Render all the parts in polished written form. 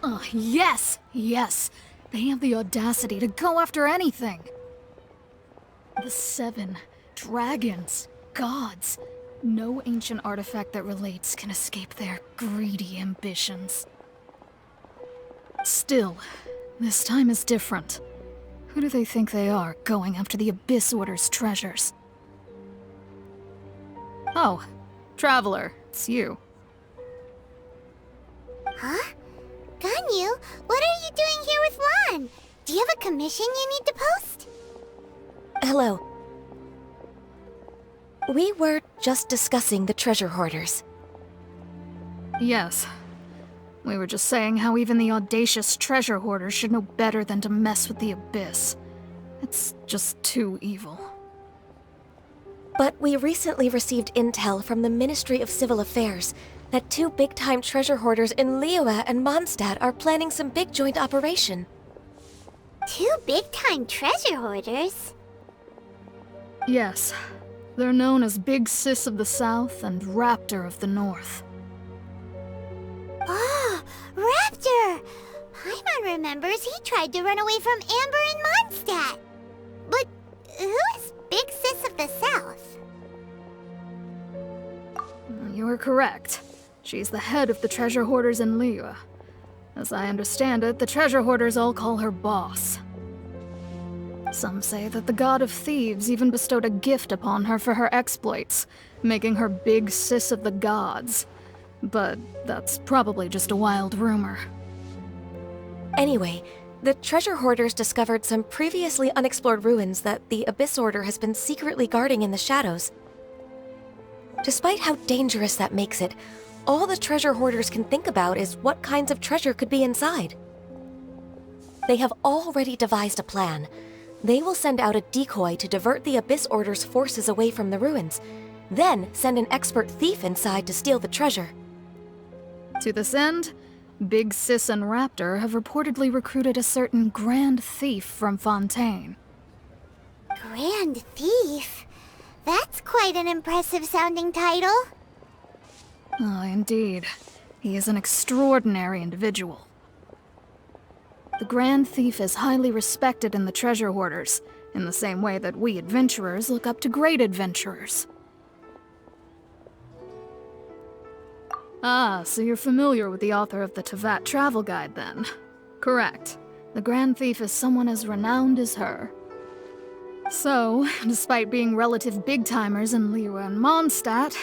Oh, yes! Yes! They have the audacity to go after anything! The 7 dragons, gods. No ancient artifact that relates can escape their greedy ambitions. Still, this time is different. Who do they think they are, going after the Abyss Order's treasures? Oh, Traveler, it's you. Huh? Ganyu, what are you doing here with Lan? Do you have a commission you need to post? Hello. We were just discussing the treasure hoarders. Yes. We were just saying how even the audacious treasure hoarders should know better than to mess with the Abyss. It's just too evil. But we recently received intel from the Ministry of Civil Affairs that 2 big-time treasure hoarders in Liyue and Mondstadt are planning some big joint operation. 2 big-time treasure hoarders? Yes. They're known as Big Sis of the South and Raptor of the North. Oh, Raptor! Paimon remembers he tried to run away from Amber in Mondstadt. But who is Big Sis of the South? You are correct. She's the head of the treasure hoarders in Liyue. As I understand it, the treasure hoarders all call her boss. Some say that the god of thieves even bestowed a gift upon her for her exploits, making her Big Sis of the gods. But that's probably just a wild rumor. Anyway, the treasure hoarders discovered some previously unexplored ruins that the Abyss Order has been secretly guarding in the shadows. Despite how dangerous that makes it, all the treasure hoarders can think about is what kinds of treasure could be inside. They have already devised a plan. They will send out a decoy to divert the Abyss Order's forces away from the ruins, then send an expert thief inside to steal the treasure. To this end, Big Sis and Raptor have reportedly recruited a certain Grand Thief from Fontaine. Grand Thief? That's quite an impressive sounding title. Oh, indeed. He is an extraordinary individual. The Grand Thief is highly respected in the treasure hoarders, in the same way that we adventurers look up to great adventurers. Ah, so you're familiar with the author of the Teyvat travel guide, then? Correct. The Grand Thief is someone as renowned as her. So, despite being relative big-timers in Liyue and Mondstadt,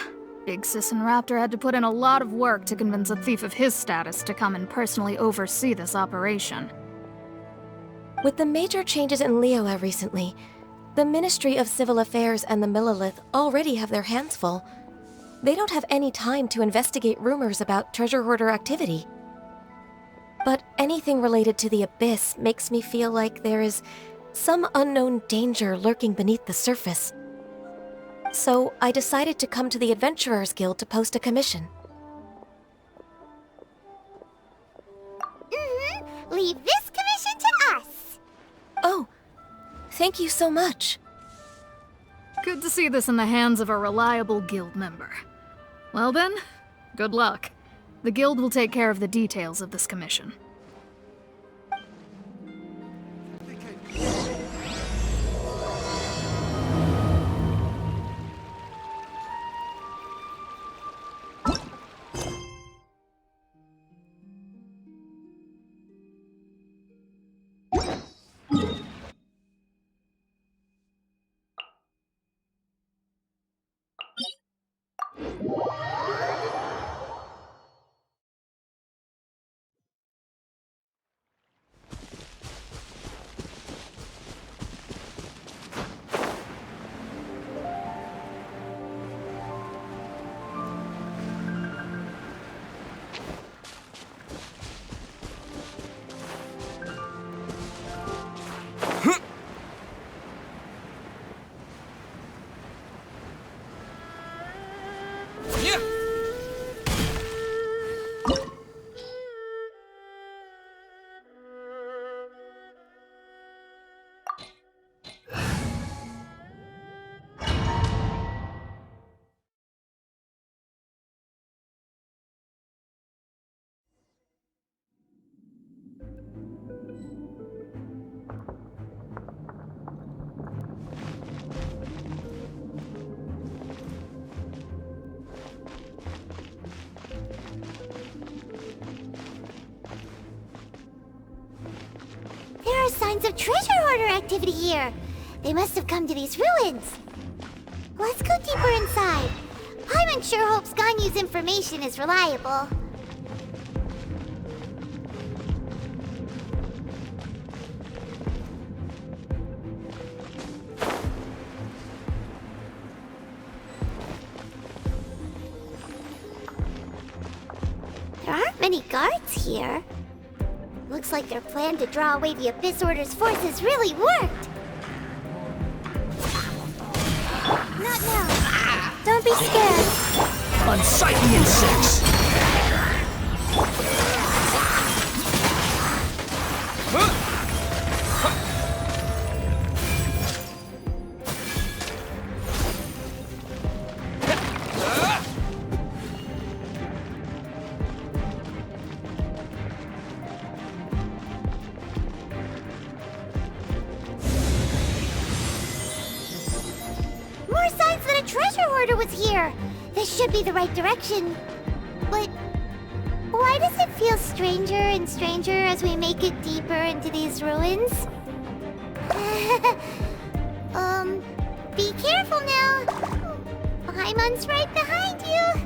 Big Sis and Raptor had to put in a lot of work to convince a thief of his status to come and personally oversee this operation. With the major changes in Liyue recently, the Ministry of Civil Affairs and the Millelith already have their hands full. They don't have any time to investigate rumors about treasure hoarder activity. But anything related to the Abyss makes me feel like there is some unknown danger lurking beneath the surface. So I decided to come to the Adventurers Guild to post a commission. Leave this commission to us. Oh, thank you so much. Good to see this in the hands of a reliable guild member. Well then, good luck. The guild will take care of the details of this commission. There are signs of treasure hoarder activity here. They must have come to these ruins. Let's go deeper inside. Paimon sure hopes Ganyu's information is reliable. There aren't many guards here. Looks like their plan to draw away the Abyss Order's forces really worked. Not now. Don't be scared. Unsightly insects! More signs that a treasure hoarder was here. This should be the right direction. But why does it feel stranger and stranger as we make it deeper into these ruins? Be careful now. Paimon's right behind you.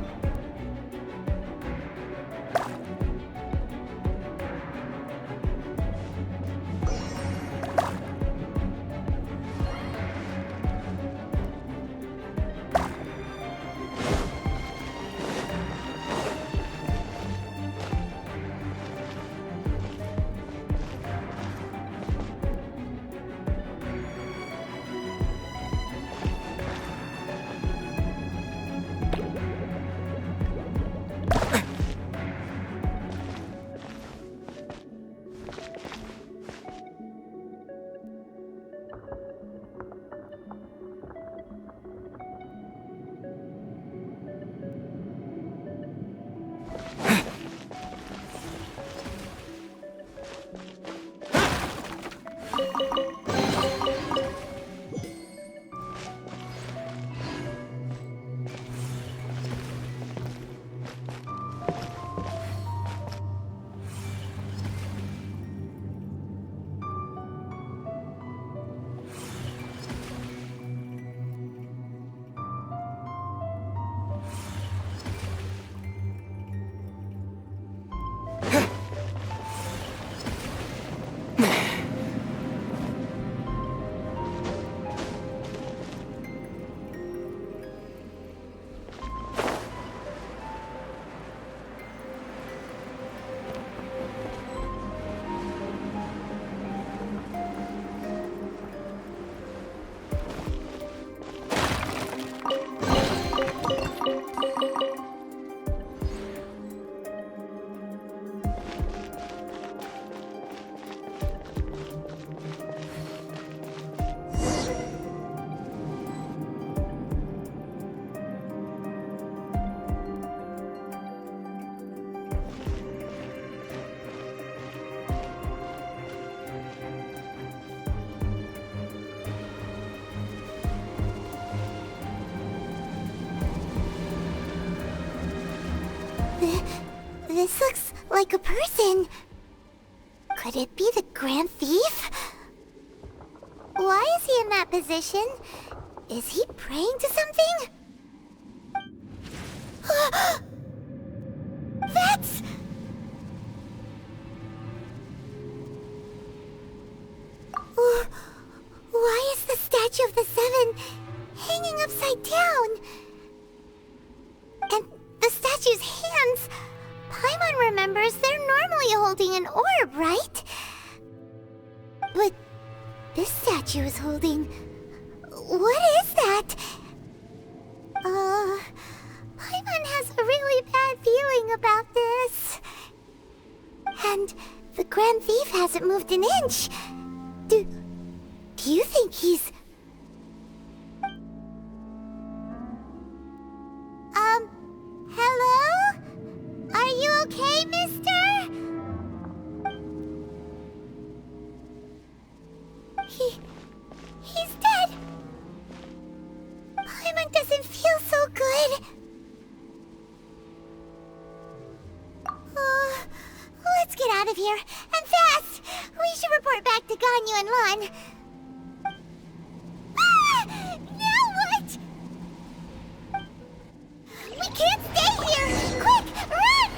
This looks like a person. Could it be the Grand Thief? Why is he in that position? Is he praying to something? That's... Why is the statue of the Seven hanging upside down? And the statue's hands... Paimon remembers they're normally holding an orb, right? But this statue is holding... What is that? Paimon has a really bad feeling about this. And the Grand Thief hasn't moved an inch. Do you think he's... Hello? Are you okay, mister? He's dead. Paimon doesn't feel so good. Let's get out of here, and fast! We should report back to Ganyu and Lon. Ah! Now what? We can't stay here! Quick, run!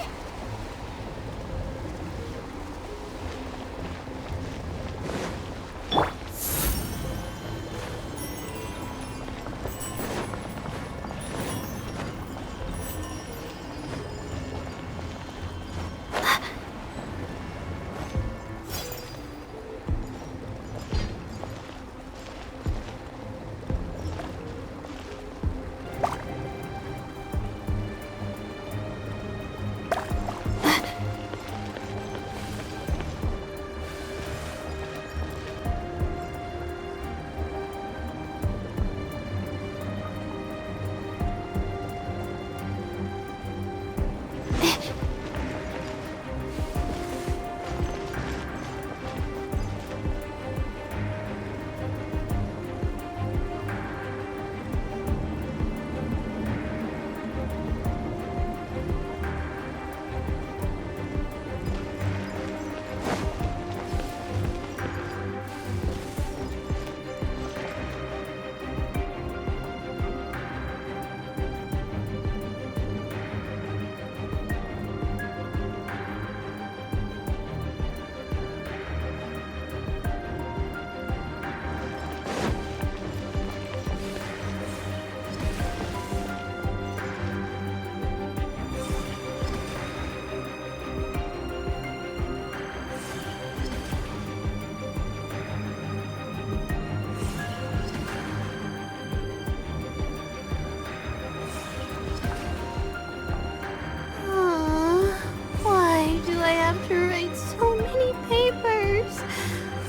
Why do I have to write so many papers?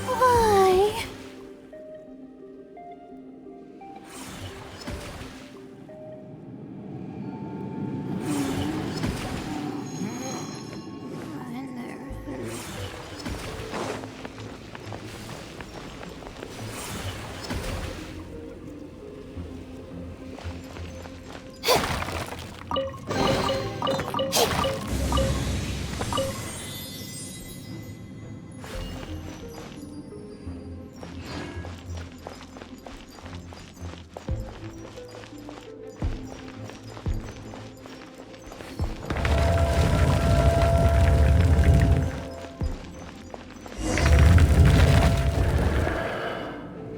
Why?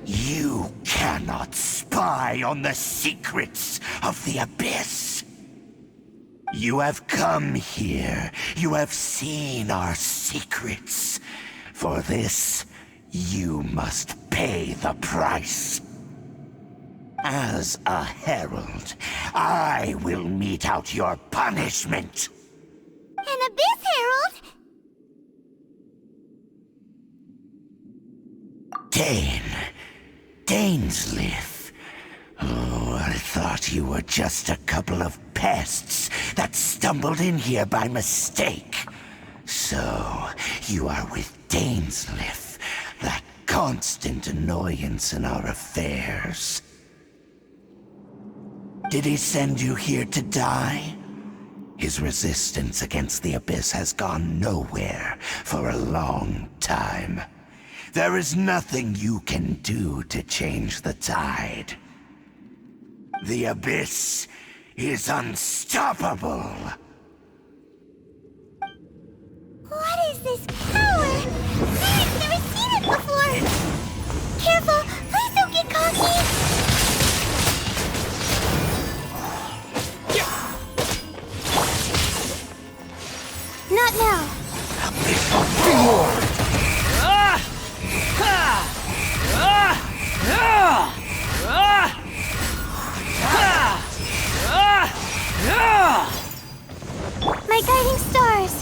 You cannot spy on the secrets of the Abyss. You have come here. You have seen our secrets. For this, you must pay the price. As a herald, I will mete out your punishment. An Abyss Herald? Dainsleif. Oh, I thought you were just a couple of pests that stumbled in here by mistake. So, you are with Dainsleif, that constant annoyance in our affairs. Did he send you here to die? His resistance against the Abyss has gone nowhere for a long time. There is nothing you can do to change the tide. The Abyss is unstoppable. What is this power? I've never seen it before. Careful, please don't get cocky. Not now. Abyssal reward! My guiding stars.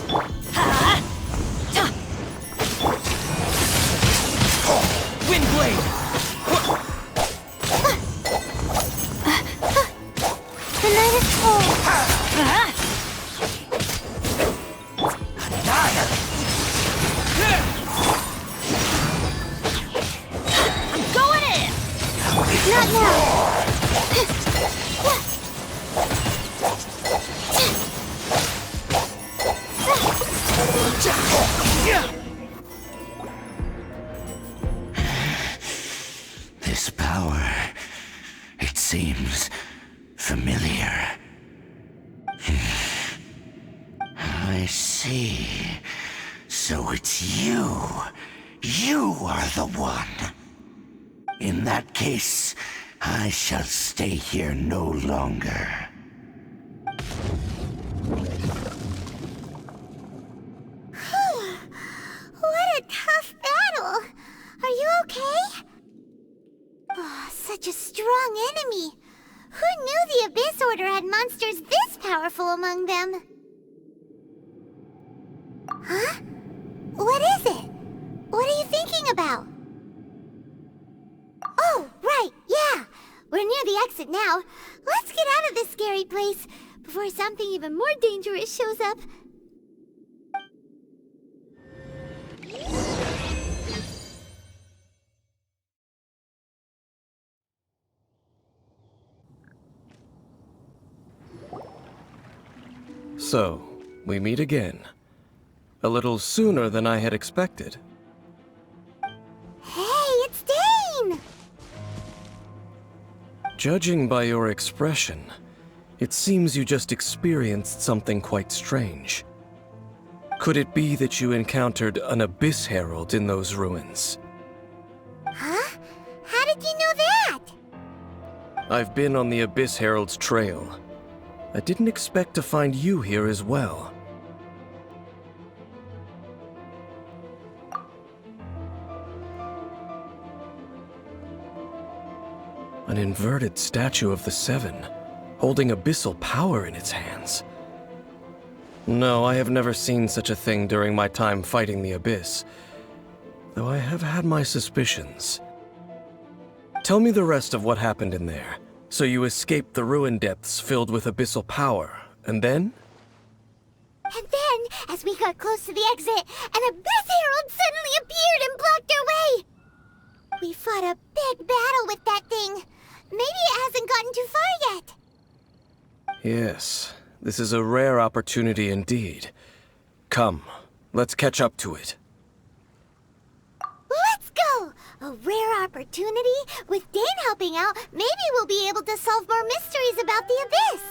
Windblade! The night is cold. Going in! Not now. I see. So it's you. You are the one. In that case, I shall stay here no longer. What a tough battle! Are you okay? Oh, such a strong enemy. Who knew the Abyss Order had monsters this powerful among them? Huh? What is it? What are you thinking about? Oh, right, yeah! We're near the exit now. Let's get out of this scary place before something even more dangerous shows up. So, we meet again. A little sooner than I had expected. Hey, it's Dane! Judging by your expression, it seems you just experienced something quite strange. Could it be that you encountered an Abyss Herald in those ruins? Huh? How did you know that? I've been on the Abyss Herald's trail. I didn't expect to find you here as well. An inverted statue of the Seven, holding abyssal power in its hands. No, I have never seen such a thing during my time fighting the Abyss, though I have had my suspicions. Tell me the rest of what happened in there. So you escaped the ruin depths filled with abyssal power, and then? And then, as we got close to the exit, an Abyss Herald suddenly appeared and blocked our way! We fought a big battle with that thing. Maybe it hasn't gotten too far yet. Yes, this is a rare opportunity indeed. Come, let's catch up to it. Let's go! A rare opportunity? With Dane helping out, maybe we'll be able to solve more mysteries about the Abyss!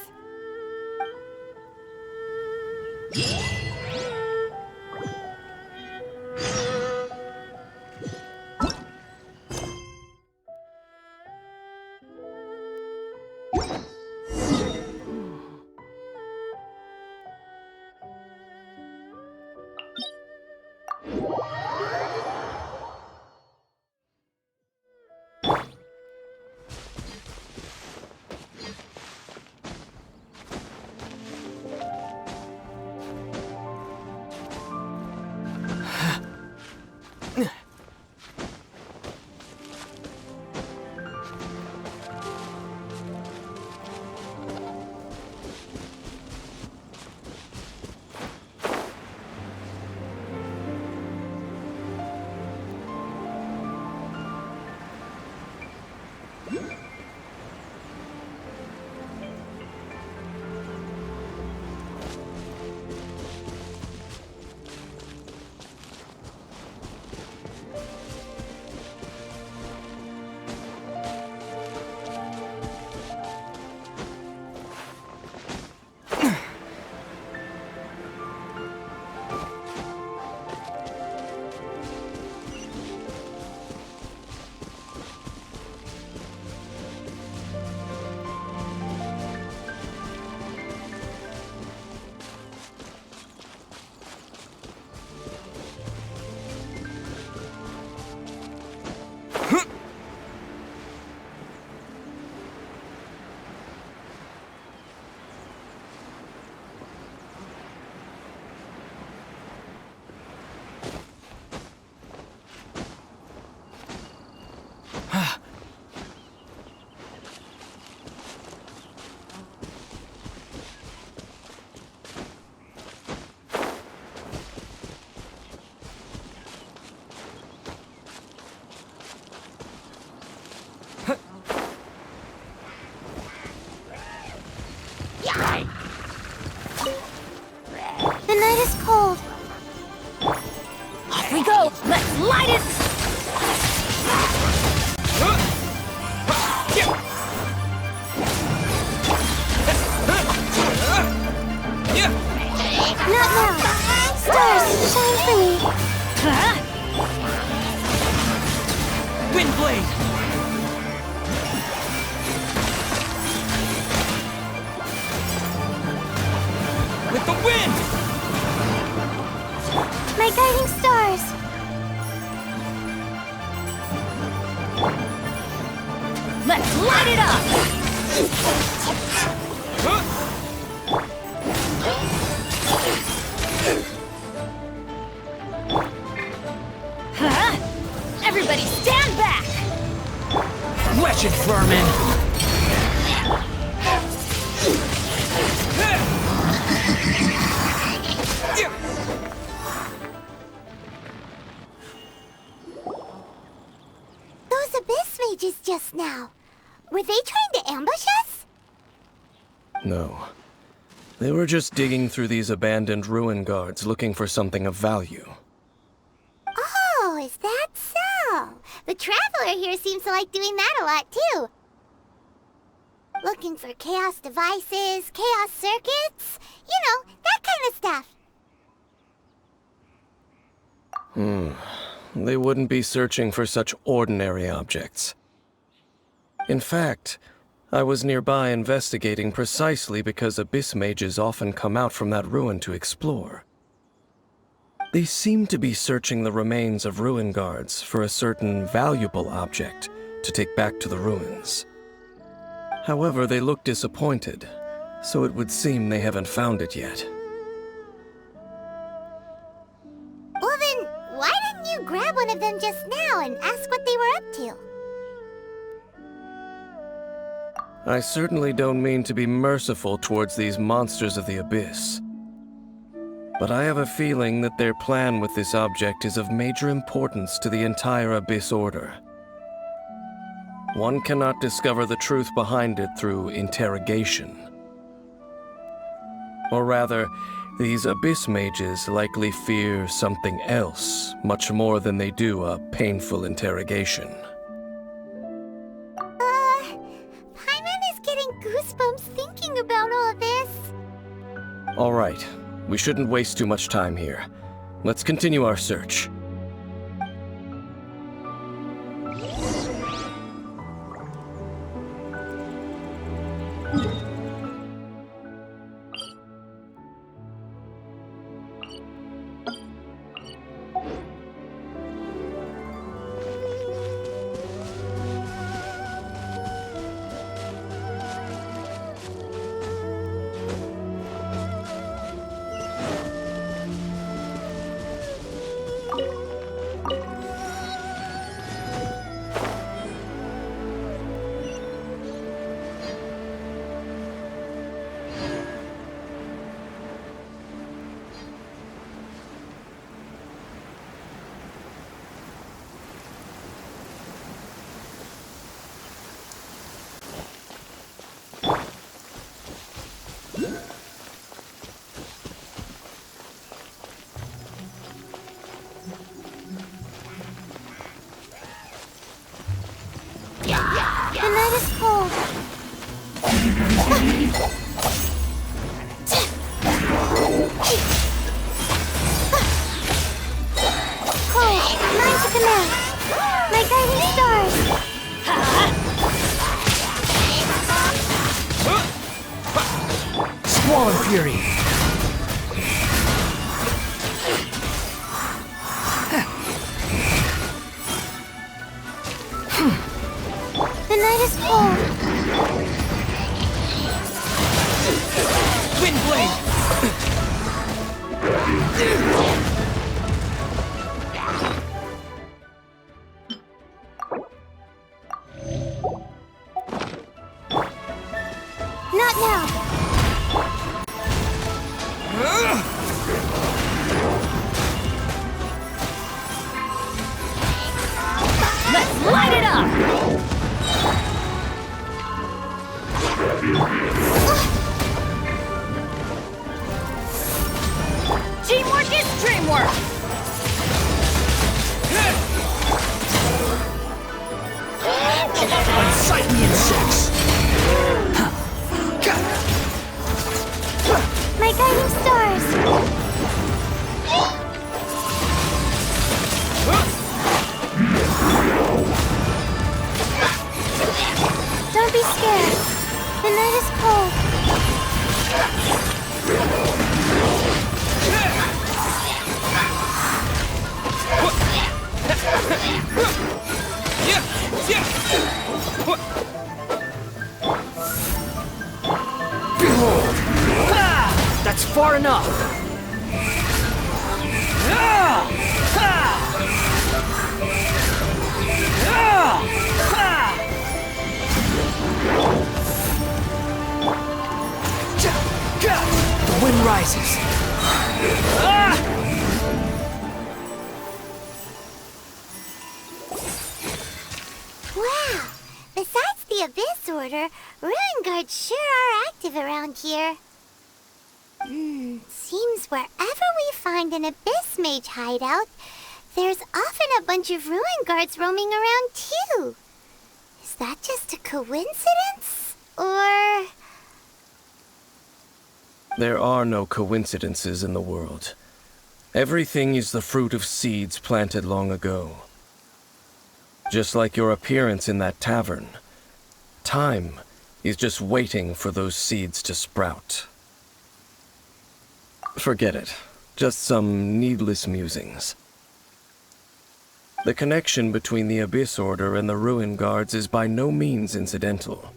The night is cold. Off we go! Let's light it! Not now! Stars, shine for me! Windblade! With the wind! My guiding stars! Let's light it up! Huh? Everybody stand back! Wretched vermin! Those abyss mages just now. Were they trying to ambush us? No. They were just digging through these abandoned ruin guards looking for something of value. Oh, is that so? The Traveler here seems to like doing that a lot, too. Looking for chaos devices, chaos circuits, you know, that kind of stuff. They wouldn't be searching for such ordinary objects. In fact, I was nearby investigating precisely because abyss mages often come out from that ruin to explore. They seem to be searching the remains of ruin guards for a certain valuable object to take back to the ruins. However, they look disappointed, so it would seem they haven't found it yet. Well then, why didn't you grab one of them just now and ask what they were up to? I certainly don't mean to be merciful towards these monsters of the abyss. But I have a feeling that their plan with this object is of major importance to the entire Abyss Order. One cannot discover the truth behind it through interrogation. Or rather, these Abyss mages likely fear something else much more than they do a painful interrogation. Paimon is getting goosebumps thinking about all this. All right, we shouldn't waste too much time here. Let's continue our search. The night is cold. Cold, mine to command. My guiding stars. Squall and Fury! The night is cold. Windblade! Not now. Let's light it up! Teamwork is dreamwork! Unsightly insects! My guiding stars. Don't be scared. The night is cold. Behold! Ha! That's far enough! Ah! Ha! Ah! Ha! The wind rises. Ah! Wow! Besides the Abyss Order, Ruin Guards sure are active around here. Seems wherever we find an Abyss Mage hideout, there's often a bunch of Ruin Guards roaming around too. Is that just a coincidence? Or... There are no coincidences in the world. Everything is the fruit of seeds planted long ago. Just like your appearance in that tavern, time is just waiting for those seeds to sprout. Forget it. Just some needless musings. The connection between the Abyss Order and the Ruin Guards is by no means incidental.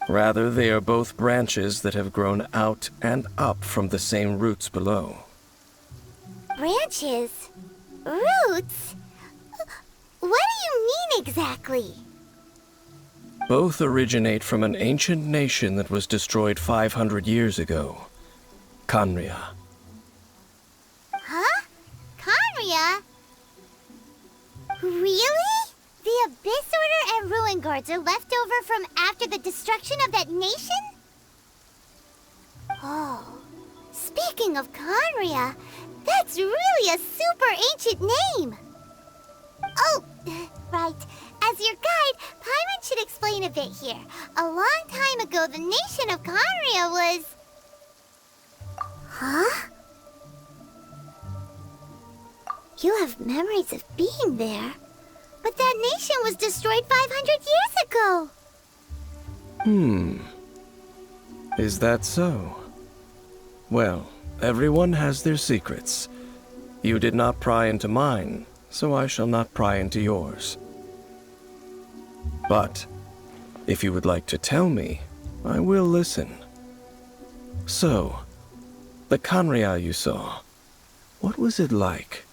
Rather, they are both branches that have grown out and up from the same roots below. branches? Roots? What do you mean exactly? Both originate from an ancient nation that was destroyed 500 years ago. Khaenri'ah. Huh? Khaenri'ah? Really? The Abyss Order and Ruin Guards are left over from after the destruction of that nation? Oh, speaking of Khaenri'ah, that's really a super ancient name. Oh, right. As your guide, Paimon should explain a bit here. A long time ago, the nation of Khaenri'ah was... Huh? You have memories of being there. But that nation was destroyed 500 years ago. Is that so? Well, everyone has their secrets. You did not pry into mine, so I shall not pry into yours. But, if you would like to tell me, I will listen. So, the Khaenri'ah you saw, what was it like?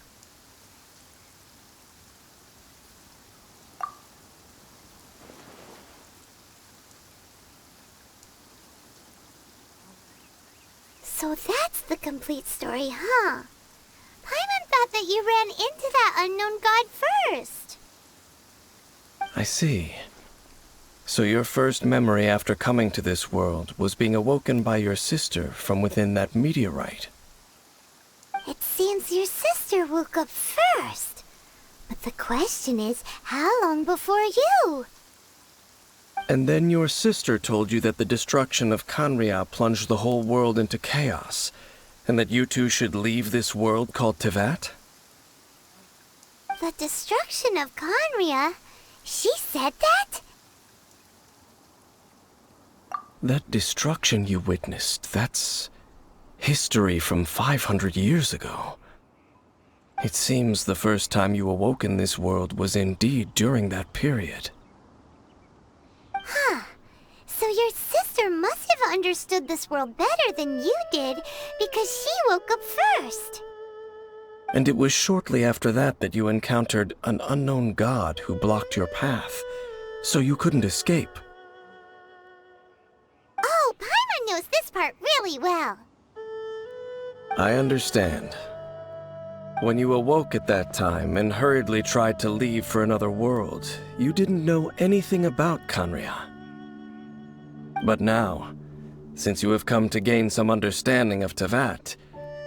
So that's the complete story, huh? Paimon thought that you ran into that unknown god first. I see. So your first memory after coming to this world was being awoken by your sister from within that meteorite. It seems your sister woke up first. But the question is, how long before you? And then your sister told you that the destruction of Khaenri'ah plunged the whole world into chaos, and that you two should leave this world called Teyvat? The destruction of Khaenri'ah? She said that? That destruction you witnessed, that's history from 500 years ago. It seems the first time you awoke in this world was indeed during that period. Huh. So your sister must have understood this world better than you did, because she woke up first. And it was shortly after that that you encountered an unknown god who blocked your path, so you couldn't escape. Oh, Paimon knows this part really well. I understand. When you awoke at that time and hurriedly tried to leave for another world, you didn't know anything about Khaenri'ah. But now, since you have come to gain some understanding of Teyvat,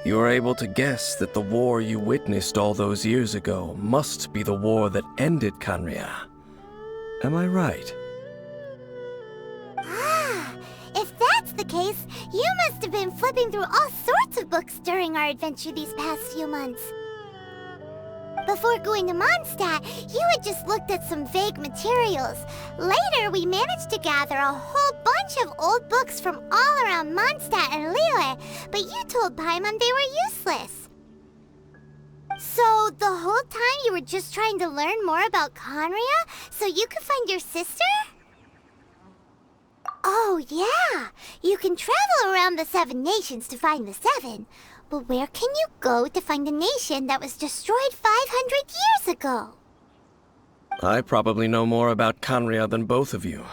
you are able to guess that the war you witnessed all those years ago must be the war that ended Khaenri'ah. Am I right? Ah, if that's the case, you must have been flipping through all sorts of books during our adventure these past few months. Before going to Mondstadt, you had just looked at some vague materials. Later, we managed to gather a whole bunch of old books from all around Mondstadt and Liyue, but you told Paimon they were useless. So, the whole time you were just trying to learn more about Conria so you could find your sister? Oh, yeah! You can travel around the 7 nations to find the 7. But where can you go to find a nation that was destroyed 500 years ago? I probably know more about Conria than both of you.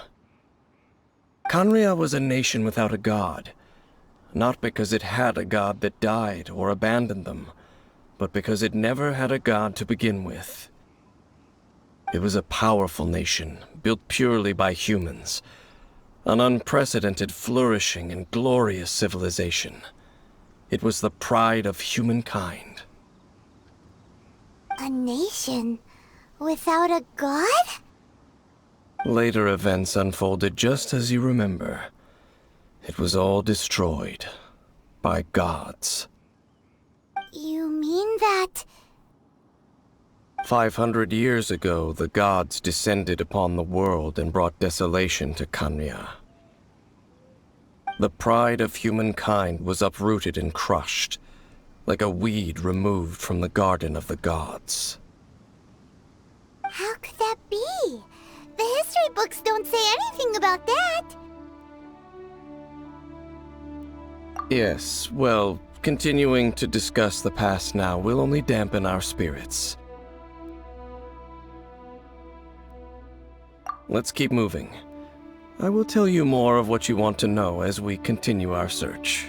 Conria was a nation without a god. Not because it had a god that died or abandoned them, but because it never had a god to begin with. It was a powerful nation, built purely by humans. An unprecedented, flourishing, and glorious civilization. It was the pride of humankind. A nation without a god? Later events unfolded just as you remember. It was all destroyed by gods. You mean that... 500 years ago, the gods descended upon the world and brought desolation to Conria. The pride of humankind was uprooted and crushed, like a weed removed from the garden of the gods. How could that be? The history books don't say anything about that. Yes, well, continuing to discuss the past now will only dampen our spirits. Let's keep moving. I will tell you more of what you want to know as we continue our search.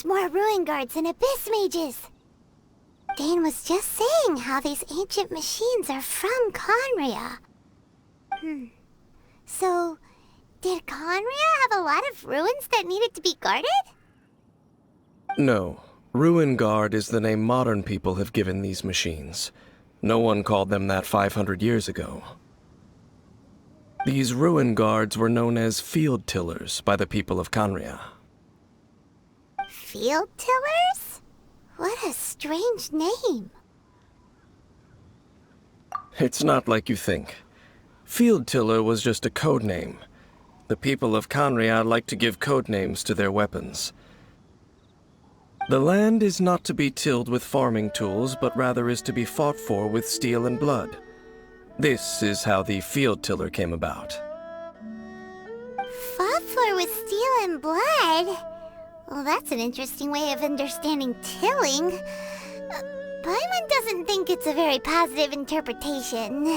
More ruin guards and abyss mages. Dane was just saying how these ancient machines are from Conria. So, did Conria have a lot of ruins that needed to be guarded? No. Ruin Guard is the name modern people have given these machines. No one called them that 500 years ago. These Ruin Guards were known as Field Tillers by the people of Conria. Field Tillers? What a strange name. It's not like you think. Field Tiller was just a code name. The people of Conria like to give code names to their weapons. The land is not to be tilled with farming tools, but rather is to be fought for with steel and blood. This is how the Field Tiller came about. Fought for with steel and blood? Well, that's an interesting way of understanding tilling. Paimon doesn't think it's a very positive interpretation.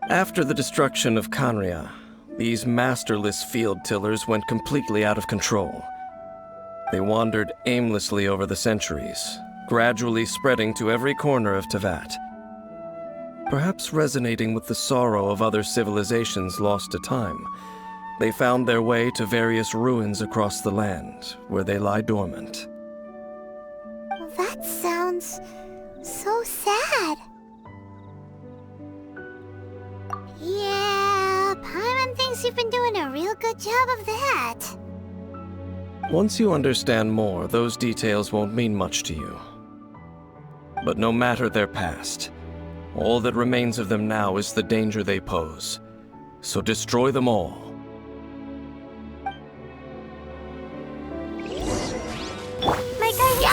After the destruction of Conria, these masterless field tillers went completely out of control. They wandered aimlessly over the centuries, gradually spreading to every corner of Teyvat. Perhaps resonating with the sorrow of other civilizations lost to time, they found their way to various ruins across the land, where they lie dormant. That sounds so sad. Yeah, Paimon thinks you've been doing a real good job of that. Once you understand more, those details won't mean much to you. But no matter their past, all that remains of them now is the danger they pose. So destroy them all. My guiding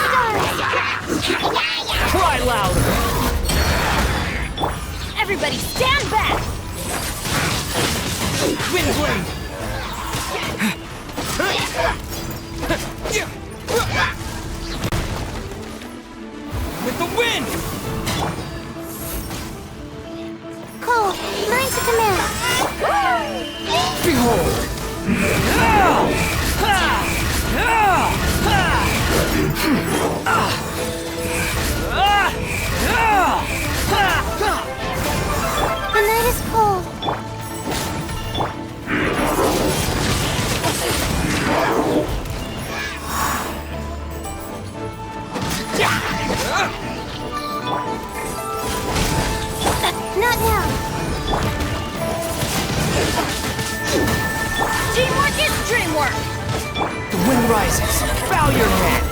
stars! Cry louder! Everybody stand back! Wind blade! With the wind! Cole, mine to command. Behold! The night is cold. Not now. Teamwork is dreamwork! The wind rises. Bow your head.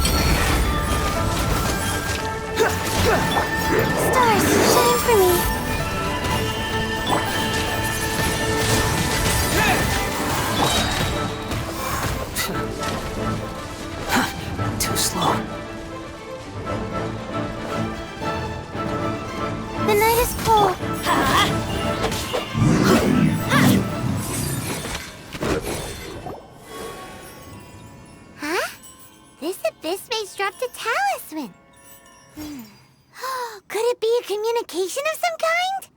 Stars, shine for me. Too slow. The night is cold. Huh? This abyss maze dropped a talisman. Could it be a communication of some kind?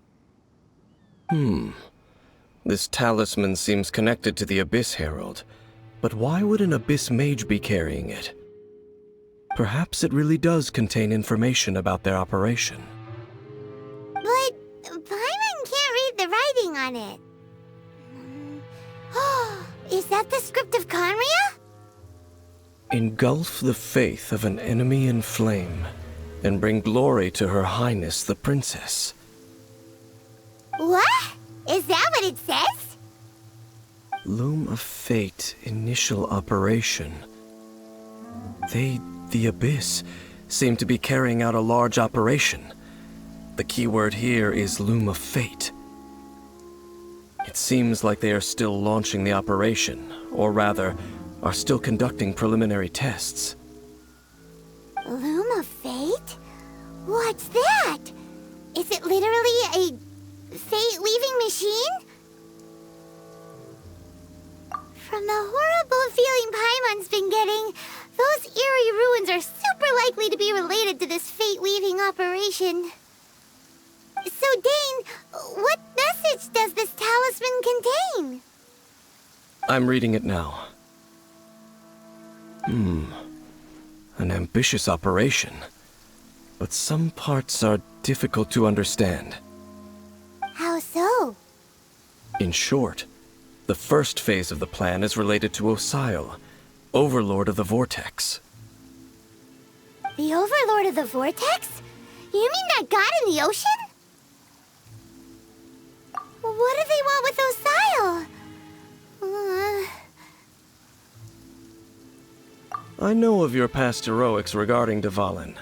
This talisman seems connected to the Abyss Herald. But why would an Abyss Mage be carrying it? Perhaps it really does contain information about their operation. But Paimon can't read the writing on it. Is that the script of Conria? Engulf the faith of an enemy in flame, and bring glory to Her Highness the Princess. What? Is that what it says? Loom of Fate, initial operation. They, the Abyss, seem to be carrying out a large operation. The keyword here is Loom of Fate. It seems like they are still launching the operation, or rather, are still conducting preliminary tests. Loom of Fate? What's that? Is it literally a fate-leaving machine? From the horrible feeling Paimon's been getting, those eerie ruins are super likely to be related to this fate-leaving operation. So, Dane, what message does this talisman contain? I'm reading it now. An ambitious operation. But some parts are difficult to understand. How so? In short, the first phase of the plan is related to Osile, Overlord of the Vortex. The Overlord of the Vortex? You mean that god in the ocean? What do they want with Osile? I know of your past heroics regarding Dvalin,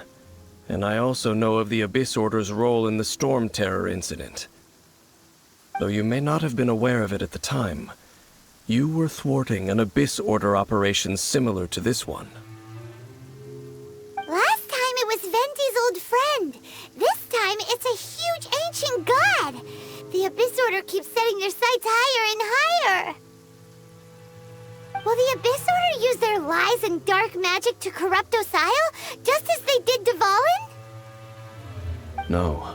and I also know of the Abyss Order's role in the Storm Terror incident. Though you may not have been aware of it at the time, you were thwarting an Abyss Order operation similar to this one. Last time it was Venti's old friend. This time it's a huge ancient god. The Abyss Order keeps setting their sights higher and higher. Will the Abyss Order use their lies and dark magic to corrupt Osile, just as they did Dvalin? No.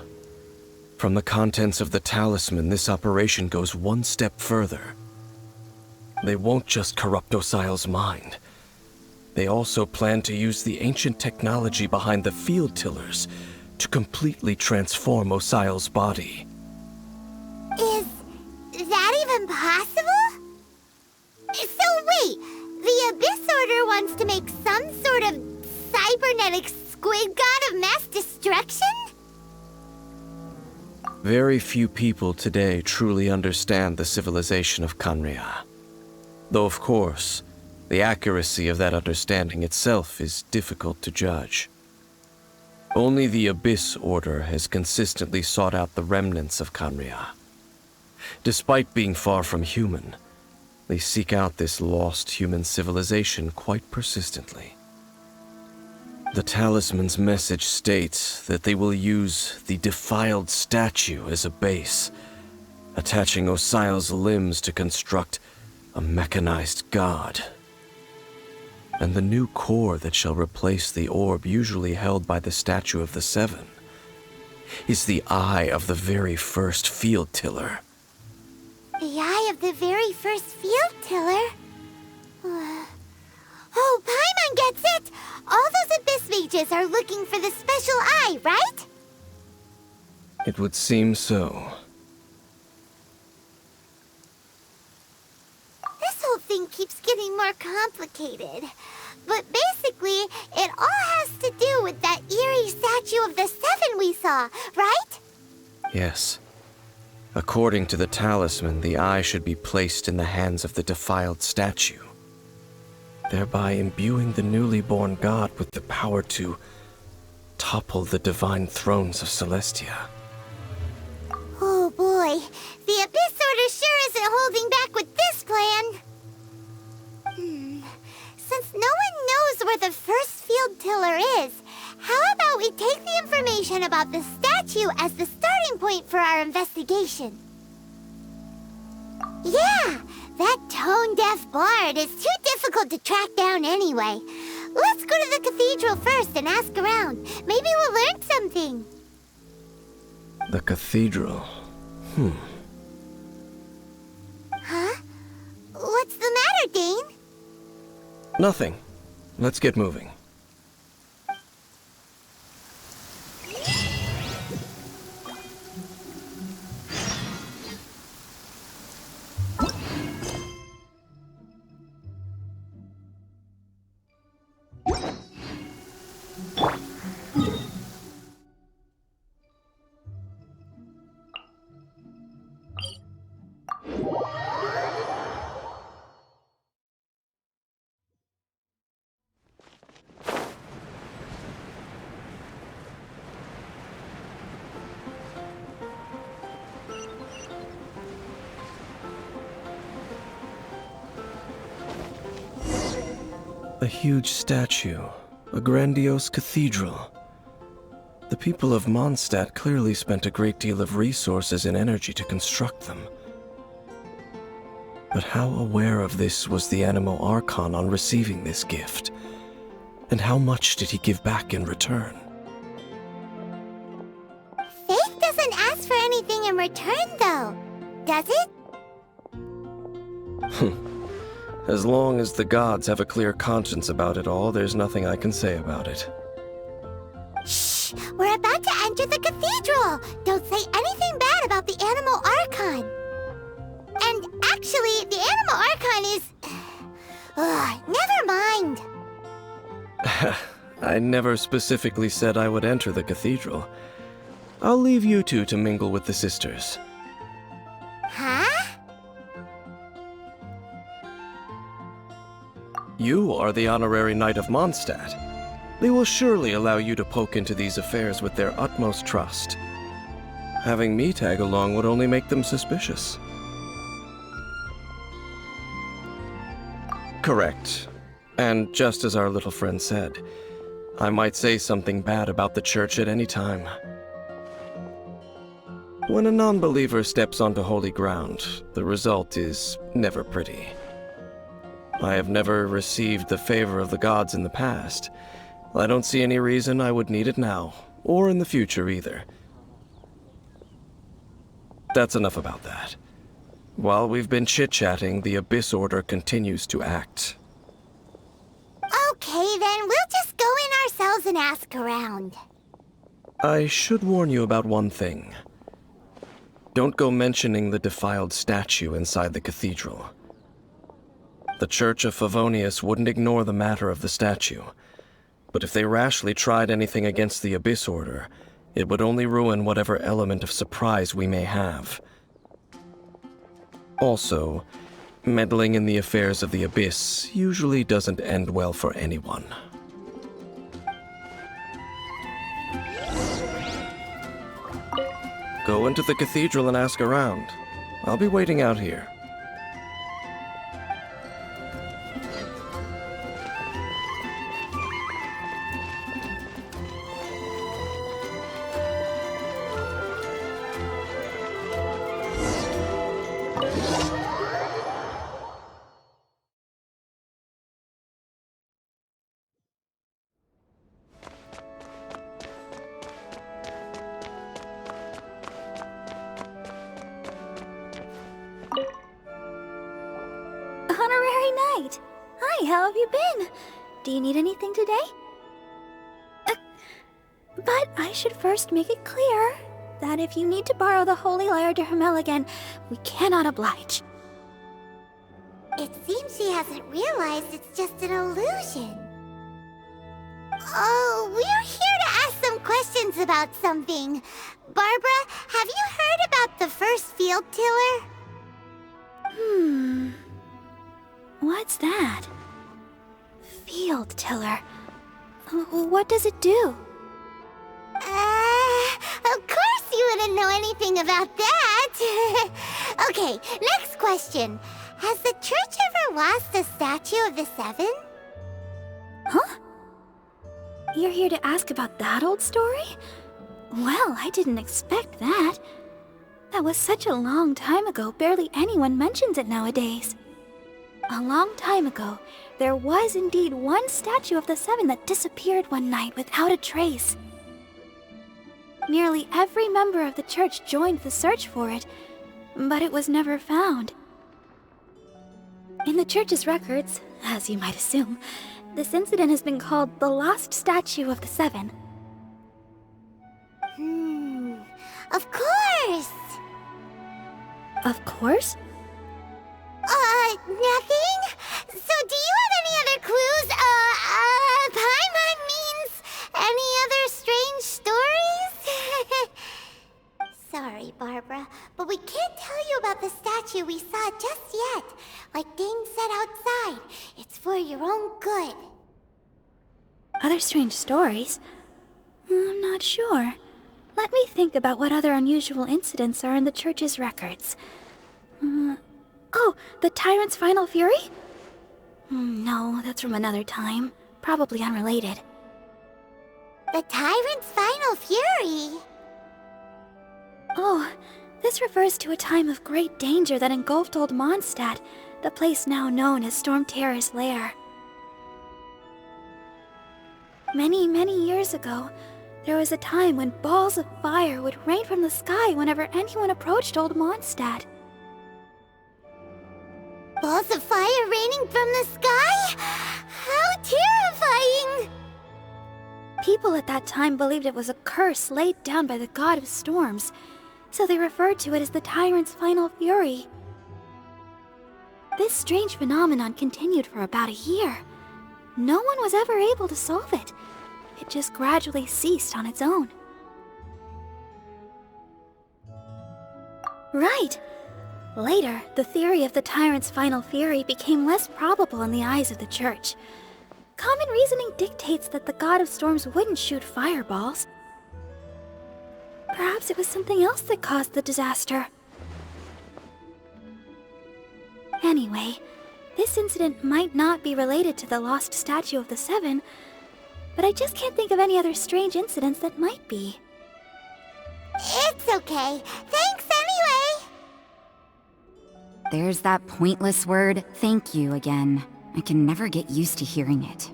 From the contents of the talisman, this operation goes one step further. They won't just corrupt Osile's mind. They also plan to use the ancient technology behind the field tillers to completely transform Osile's body. Is that even possible? So wait, the Abyss Order wants to make some sort of cybernetic squid god of mass destruction? Very few people today truly understand the civilization of Conria. Though of course, The accuracy of that understanding itself is difficult to judge. Only the Abyss Order has consistently sought out the remnants of Khaenri'ah. Despite being far from human, they seek out this lost human civilization quite persistently. The talisman's message states that they will use the defiled statue as a base, attaching Osial's limbs to construct a mechanized god. And the new core that shall replace the orb usually held by the Statue of the Seven is the eye of the very first field tiller. The eye of the very first field tiller? Oh, Paimon gets it! All those Abyss mages are looking for the special eye, right? It would seem so. This whole thing keeps getting more complicated. But basically, it all has to do with that eerie Statue of the Seven we saw, right? Yes. According to the talisman, the eye should be placed in the hands of the defiled statue, thereby imbuing the newly born god with the power to topple the divine thrones of Celestia. Oh boy, the Abyss Order sure isn't holding back with this plan. Since no one knows where the first field tiller is, how about we take the information about the statue as the starting point for our investigation? Yeah, that tone-deaf bard is too difficult to track down anyway. Let's go to the cathedral first and ask around. Maybe we'll learn something. The cathedral. Huh? What's the matter, Dane? Nothing. Let's get moving. A huge statue, a grandiose cathedral. The people of Mondstadt clearly spent a great deal of resources and energy to construct them. But how aware of this was the Anemo Archon on receiving this gift? And how much did he give back in return? Faith doesn't ask for anything in return, though, does it? As long as the gods have a clear conscience about it all, there's nothing I can say about it. Shh! We're about to enter the cathedral! Don't say anything bad about the Anemo Archon! And actually, the Anemo Archon is... never mind! I never specifically said I would enter the cathedral. I'll leave you two to mingle with the sisters. Huh? You are the honorary knight of Mondstadt. They will surely allow you to poke into these affairs with their utmost trust. Having me tag along would only make them suspicious. Correct. And just as our little friend said, I might say something bad about the church at any time. When a non-believer steps onto holy ground, the result is never pretty. I have never received the favor of the gods in the past. I don't see any reason I would need it now, or in the future either. That's enough about that. While we've been chit-chatting, the Abyss Order continues to act. Okay, then we'll just go in ourselves and ask around. I should warn you about one thing. Don't go mentioning the defiled statue inside the cathedral. The Church of Favonius wouldn't ignore the matter of the statue, but if they rashly tried anything against the Abyss Order, it would only ruin whatever element of surprise we may have. Also, Meddling in the affairs of the Abyss usually doesn't end well for anyone. Go into the cathedral and ask around. I'll be waiting out here. Honorary Knight! Hi, how have you been? Do you need anything today? But I should first make it clear that if you need to borrow the Holy Lyre to Hermel again, we cannot oblige. It seems she hasn't realized it's just an illusion. Oh, we're here to ask some questions about something. Barbara, have you heard about the first field tiller? What's that? Field tiller. What does it do? Of course you wouldn't know anything about that. Okay, next question. Has the church ever lost a statue of the Seven? Huh? You're here to ask about that old story? Well, I didn't expect that. That was such a long time ago, barely anyone mentions it nowadays. A long time ago, there was indeed one statue of the Seven that disappeared one night without a trace. Nearly every member of the church joined the search for it, but it was never found. In the church's records, as you might assume, this incident has been called the Lost Statue of the Seven. Of course! Of course? Nothing? So do you have any other clues? Paimon means any other strange stories? Sorry, Barbara, but we can't tell you about the statue we saw just yet. Like Dane said outside, it's for your own good. Other strange stories? I'm not sure. Let me think about what other unusual incidents are in the church's records. Oh, the Tyrant's Final Fury? No, that's from another time. Probably unrelated. The Tyrant's Final Fury? Oh, this refers to a time of great danger that engulfed Old Mondstadt, the place now known as Storm Terror's lair. Many, many years ago, there was a time when balls of fire would rain from the sky whenever anyone approached Old Mondstadt. Balls of fire raining from the sky? How terrifying! People at that time believed it was a curse laid down by the god of storms, so they referred to it as the Tyrant's Final Fury. This strange phenomenon continued for about a year. No one was ever able to solve it. It just gradually ceased on its own. Right! Later, the theory of the Tyrant's Final Fury became less probable in the eyes of the Church. Common reasoning dictates that the God of Storms wouldn't shoot fireballs. Perhaps it was something else that caused the disaster. Anyway, this incident might not be related to the lost statue of the Seven, but I just can't think of any other strange incidents that might be. It's okay. Thanks anyway! There's that pointless word, thank you, again. I can never get used to hearing it.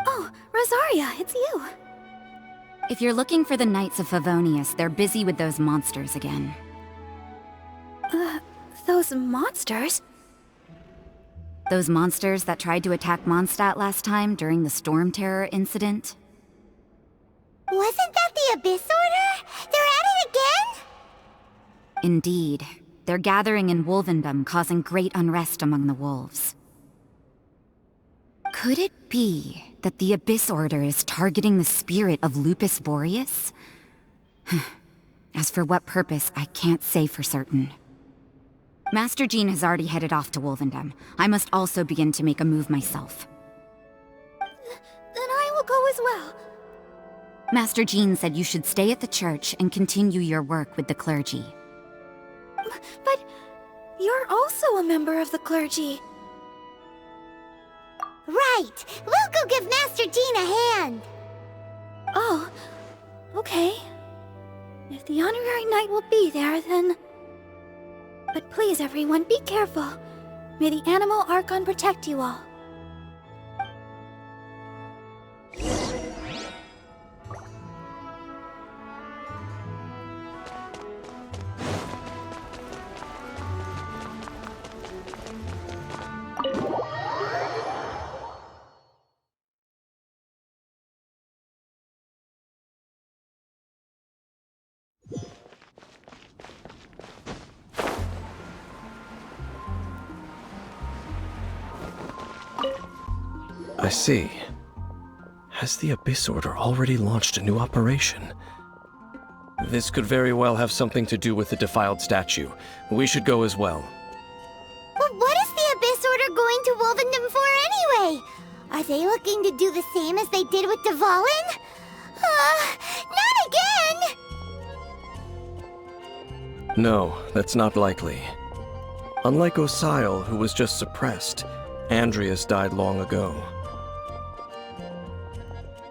Oh, Rosaria, it's you. If you're looking for the Knights of Favonius, they're busy with those monsters again. Those monsters? Those monsters that tried to attack Mondstadt last time during the Storm Terror incident? Wasn't that the Abyss Order? They're at it again? Indeed. They're gathering in Wolvendom, causing great unrest among the wolves. Could it be that the Abyss Order is targeting the spirit of Lupus Boreas? As for what purpose, I can't say for certain. Master Jean has already headed off to Wolvendom. I must also begin to make a move myself. Then I will go as well. Master Jean said you should stay at the church and continue your work with the clergy. But you're also a member of the clergy. Right! We'll go give Master Jean a hand! Oh, okay. If the honorary knight will be there, then... But please, everyone, be careful. May the Animal Archon protect you all. I see. Has the Abyss Order already launched a new operation? This could very well have something to do with the defiled statue. We should go as well. But what is the Abyss Order going to Wolvendom for anyway? Are they looking to do the same as they did with Dvalin? Not again! No, that's not likely. Unlike Osile, who was just suppressed, Andreas died long ago.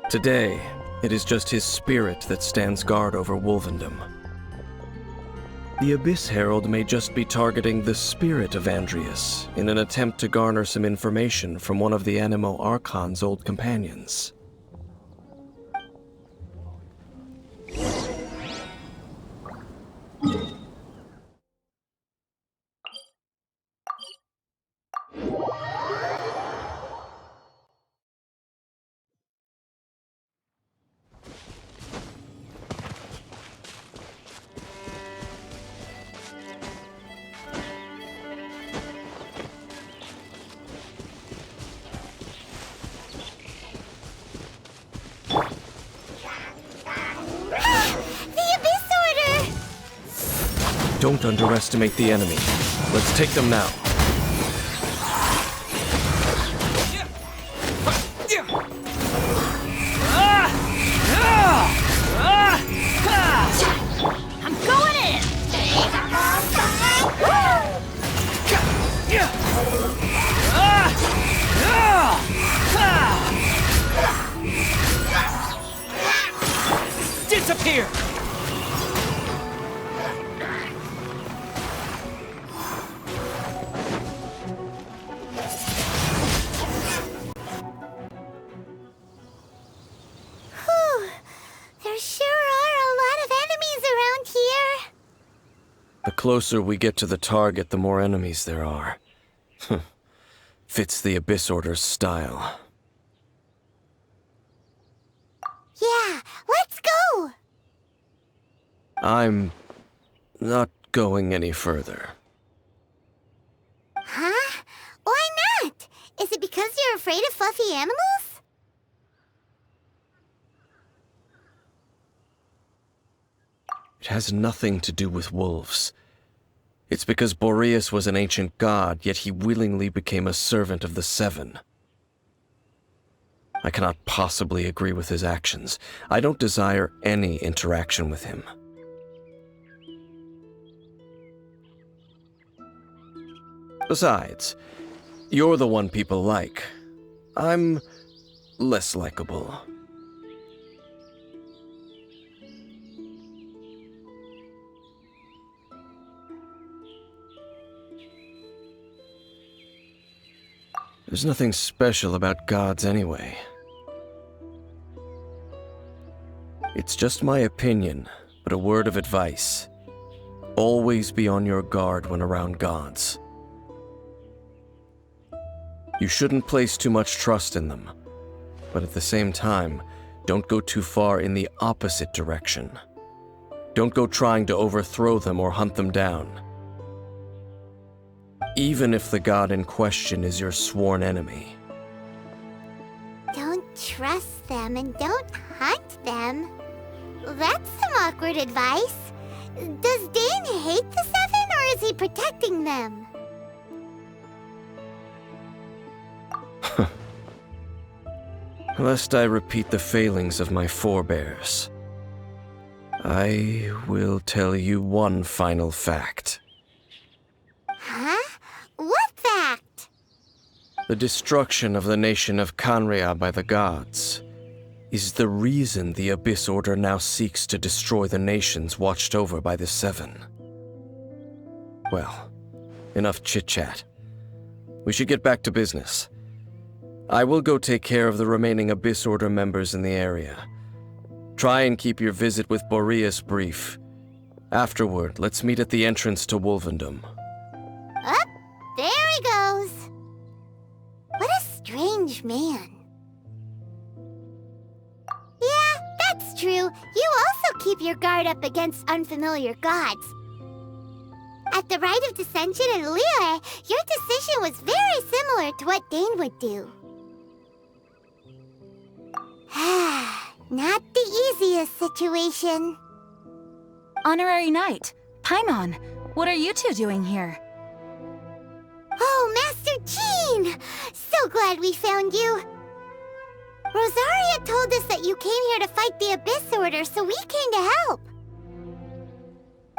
Today, it is just his spirit that stands guard over Wolvendom. The Abyss Herald may just be targeting the spirit of Andreas in an attempt to garner some information from one of the Animo Archon's old companions. Don't underestimate the enemy. Let's take them now. I'm going in! Disappear! The closer we get to the target, the more enemies there are. Fits the Abyss Order's style. Yeah, let's go! I'm not going any further. Huh? Why not? Is it because you're afraid of fluffy animals? It has nothing to do with wolves. It's because Boreas was an ancient god, yet he willingly became a servant of the Seven. I cannot possibly agree with his actions. I don't desire any interaction with him. Besides, you're the one people like. I'm less likable. There's nothing special about gods anyway. It's just my opinion, but a word of advice. Always be on your guard when around gods. You shouldn't place too much trust in them, but at the same time, don't go too far in the opposite direction. Don't go trying to overthrow them or hunt them down. Even if the god in question is your sworn enemy. Don't trust them and don't hunt them. That's some awkward advice. Does Dane hate the Seven, Or is he protecting them? Lest I repeat the failings of my forebears, I will tell you one final fact. Huh? What fact? The destruction of the nation of Canria by the gods is the reason the Abyss Order now seeks to destroy the nations watched over by the Seven. Well, enough chit-chat. We should get back to business. I will go take care of the remaining Abyss Order members in the area. Try and keep your visit with Boreas brief. Afterward, let's meet at the entrance to Wolvendom. Up, there he goes. What a strange man. Yeah, that's true. You also keep your guard up against unfamiliar gods. At the Rite of Dissension in Liyue, your decision was very similar to what Dane would do. Not the easiest situation. Honorary Knight, Paimon, what are you two doing here? Oh, Master Jean! So glad we found you. Rosaria told us that you came here to fight the Abyss Order, so we came to help.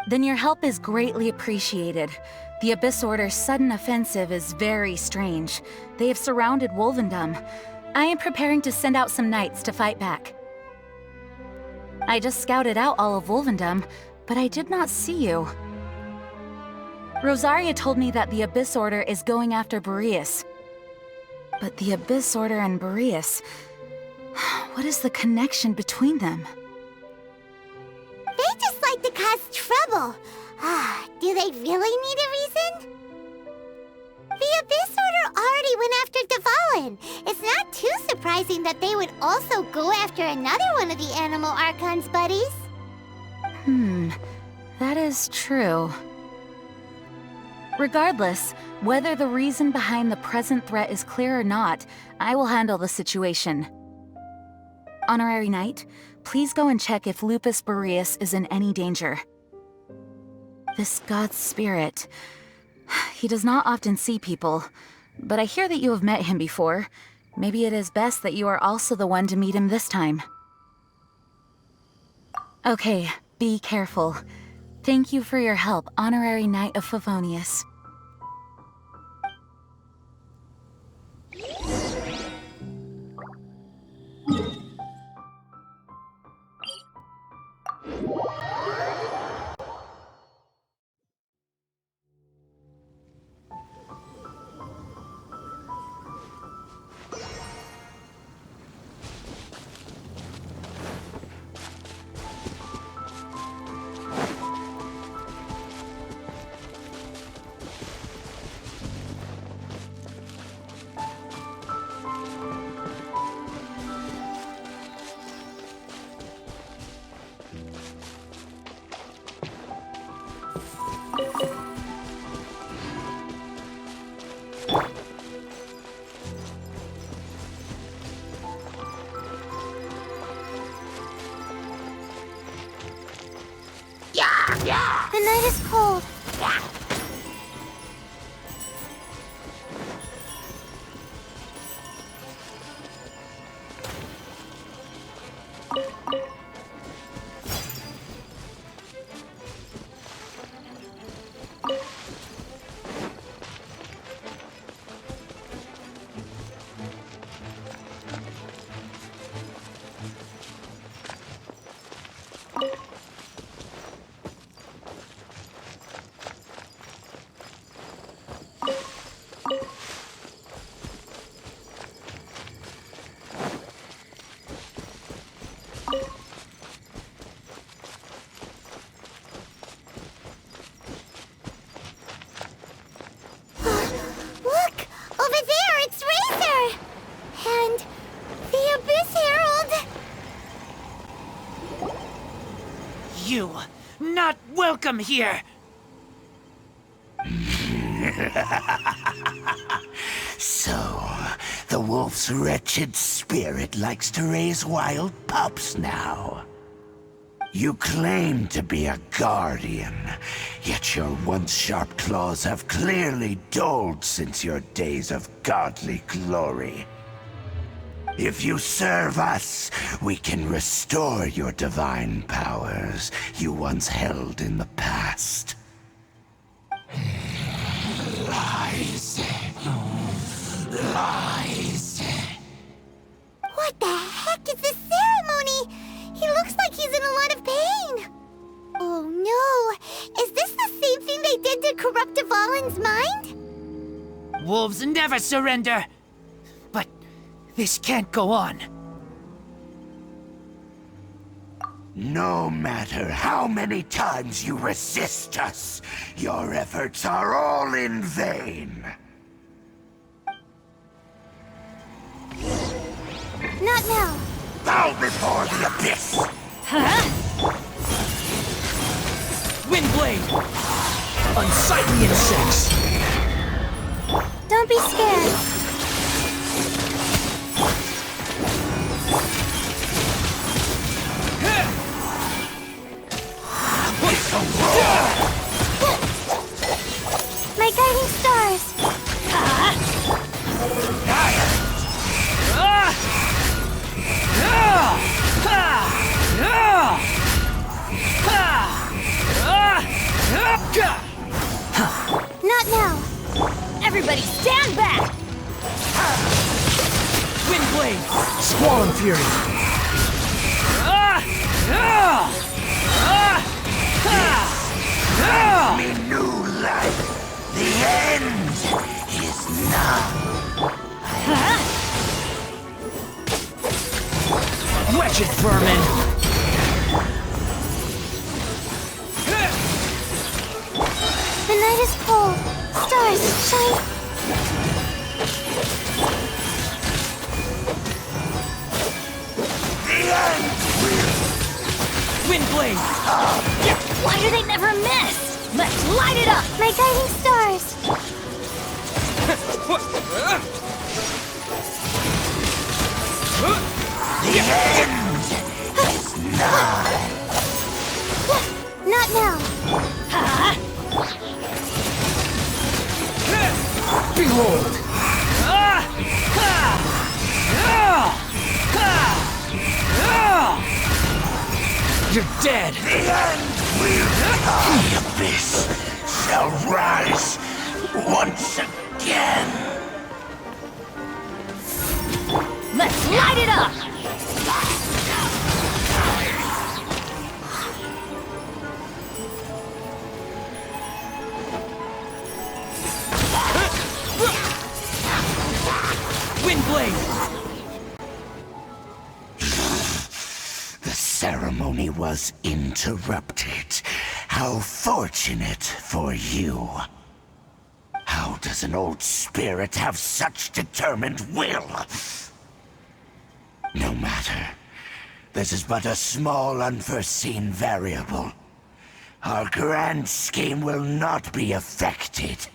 Then your help is greatly appreciated. The Abyss Order's sudden offensive is very strange. They have surrounded Wolvendom. I am preparing to send out some knights to fight back. I just scouted out all of Wolvendom, but I did not see you. Rosaria told me that the Abyss Order is going after Boreas. But the Abyss Order and Boreas... what is the connection between them? They just like to cause trouble. Do they really need a reason? The Abyss Order already went after Dvalin. It's not too surprising that they would also go after another one of the Animal Archon's buddies. That is true. Regardless, whether the reason behind the present threat is clear or not, I will handle the situation. Honorary Knight, please go and check if Lupus Boreas is in any danger. This god's spirit... he does not often see people, but I hear that you have met him before. Maybe it is best that you are also the one to meet him this time. Okay, be careful. Thank you for your help, Honorary Knight of Favonius. The night is cold. Look! Over there, it's Razor! And the Abyss Herald! You, not welcome here! So, the wolf's wretched spirit likes to raise wild pups now. You claim to be a guardian, yet your once sharp claws have clearly dulled since your days of godly glory. If you serve us, we can restore your divine powers you once held in the past. Lies. Lies. What the heck is this ceremony? He looks like he's in a lot of pain. Oh no, is this the same thing they did to corrupt Dvalin's mind? Wolves never surrender. But this can't go on. No matter how many times you resist us, your efforts are all in vain. Not now. Bow before the abyss! Windblade! Unsightly insects! Don't be scared. My guiding stars. Not now. Everybody stand back! Windblade! Squall and Fury! Me new life. The end is now. Wretched vermin! The night is cold. Stars shine. The end will. Windblade! Why do they never miss? Let's light it up! My guiding stars. The end is nigh. Not now. Behold! You're dead! The end will come. The abyss shall rise once again. Let's light it up! Windblade! The ceremony was interrupted. How fortunate for you. How does an old spirit have such determined will? No matter. This is but a small unforeseen variable. Our grand scheme will not be affected.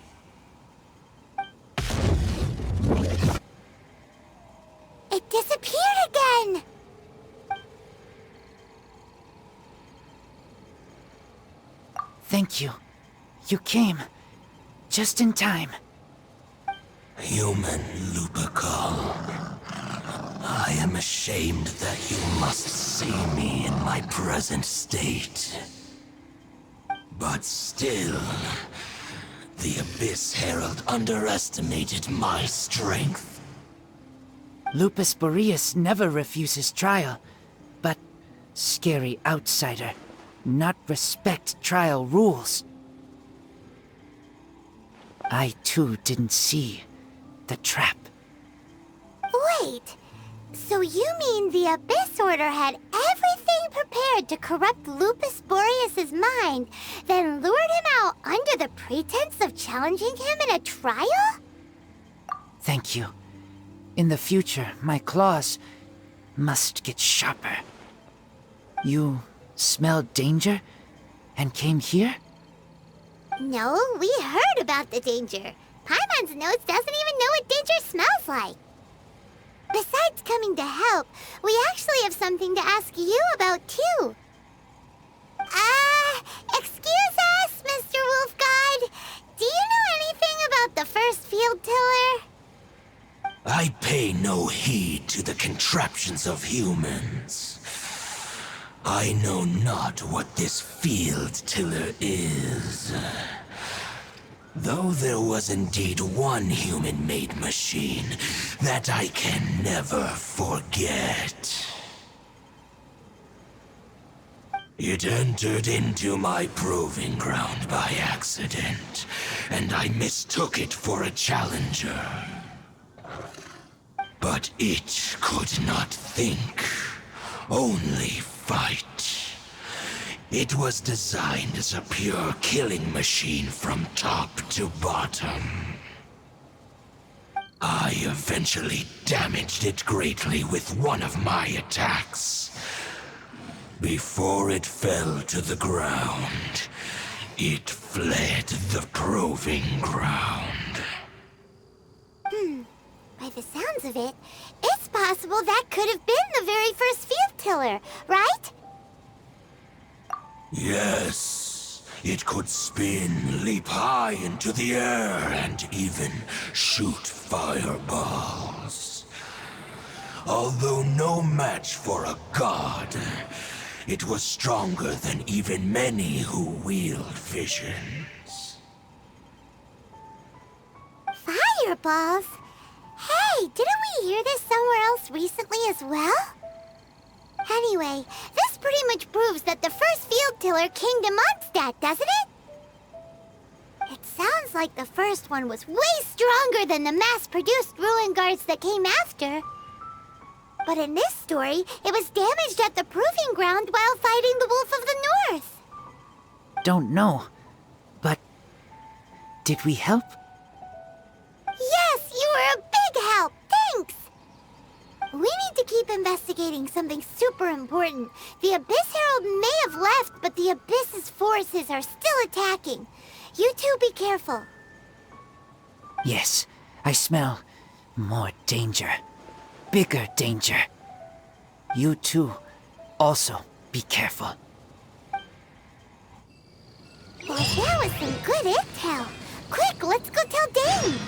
It disappeared again. Thank you. You came. Just in time. Human Lupercal. I am ashamed that you must see me in my present state. But still, the Abyss Herald underestimated my strength. Lupus Boreas never refuses trial, but scary outsider, not respect trial rules. I too didn't see the trap. Wait. So you mean the Abyss Order had everything prepared to corrupt Lupus Boreas' mind, then lured him out under the pretense of challenging him in a trial? Thank you. In the future, my claws must get sharper. You smelled danger and came here? No, we heard about the danger. Paimon's nose doesn't even know what danger smells like. Besides coming to help, we actually have something to ask you about too. Excuse us, Mr. Wolf God. Do you know anything about the first field tiller? I pay no heed to the contraptions of humans. I know not what this field tiller is. Though there was indeed one human-made machine that I can never forget. It entered into my proving ground by accident, and I mistook it for a challenger. But it could not think, only fight. It was designed as a pure killing machine from top to bottom. I eventually damaged it greatly with one of my attacks. Before it fell to the ground, it fled the proving ground. By the sounds of it, it's possible that could have been the very first field tiller, right? Yes, it could spin, leap high into the air, and even shoot fireballs. Although no match for a god, it was stronger than even many who wield visions. Fireballs? Hey, didn't we hear this somewhere else recently as well? Anyway, this pretty much proves that the first field tiller came to Mondstadt, doesn't it? It sounds like the first one was way stronger than the mass-produced ruin guards that came after. But in this story, it was damaged at the proving ground while fighting the Wolf of the North. Don't know. But did we help? Yes, you were a big help. Thanks. We need to keep investigating something super important. The Abyss Herald may have left, but the Abyss's forces are still attacking. You two be careful. Yes, I smell more danger. Bigger danger. You two also be careful. Well, that was some good intel. Quick, let's go tell Dane.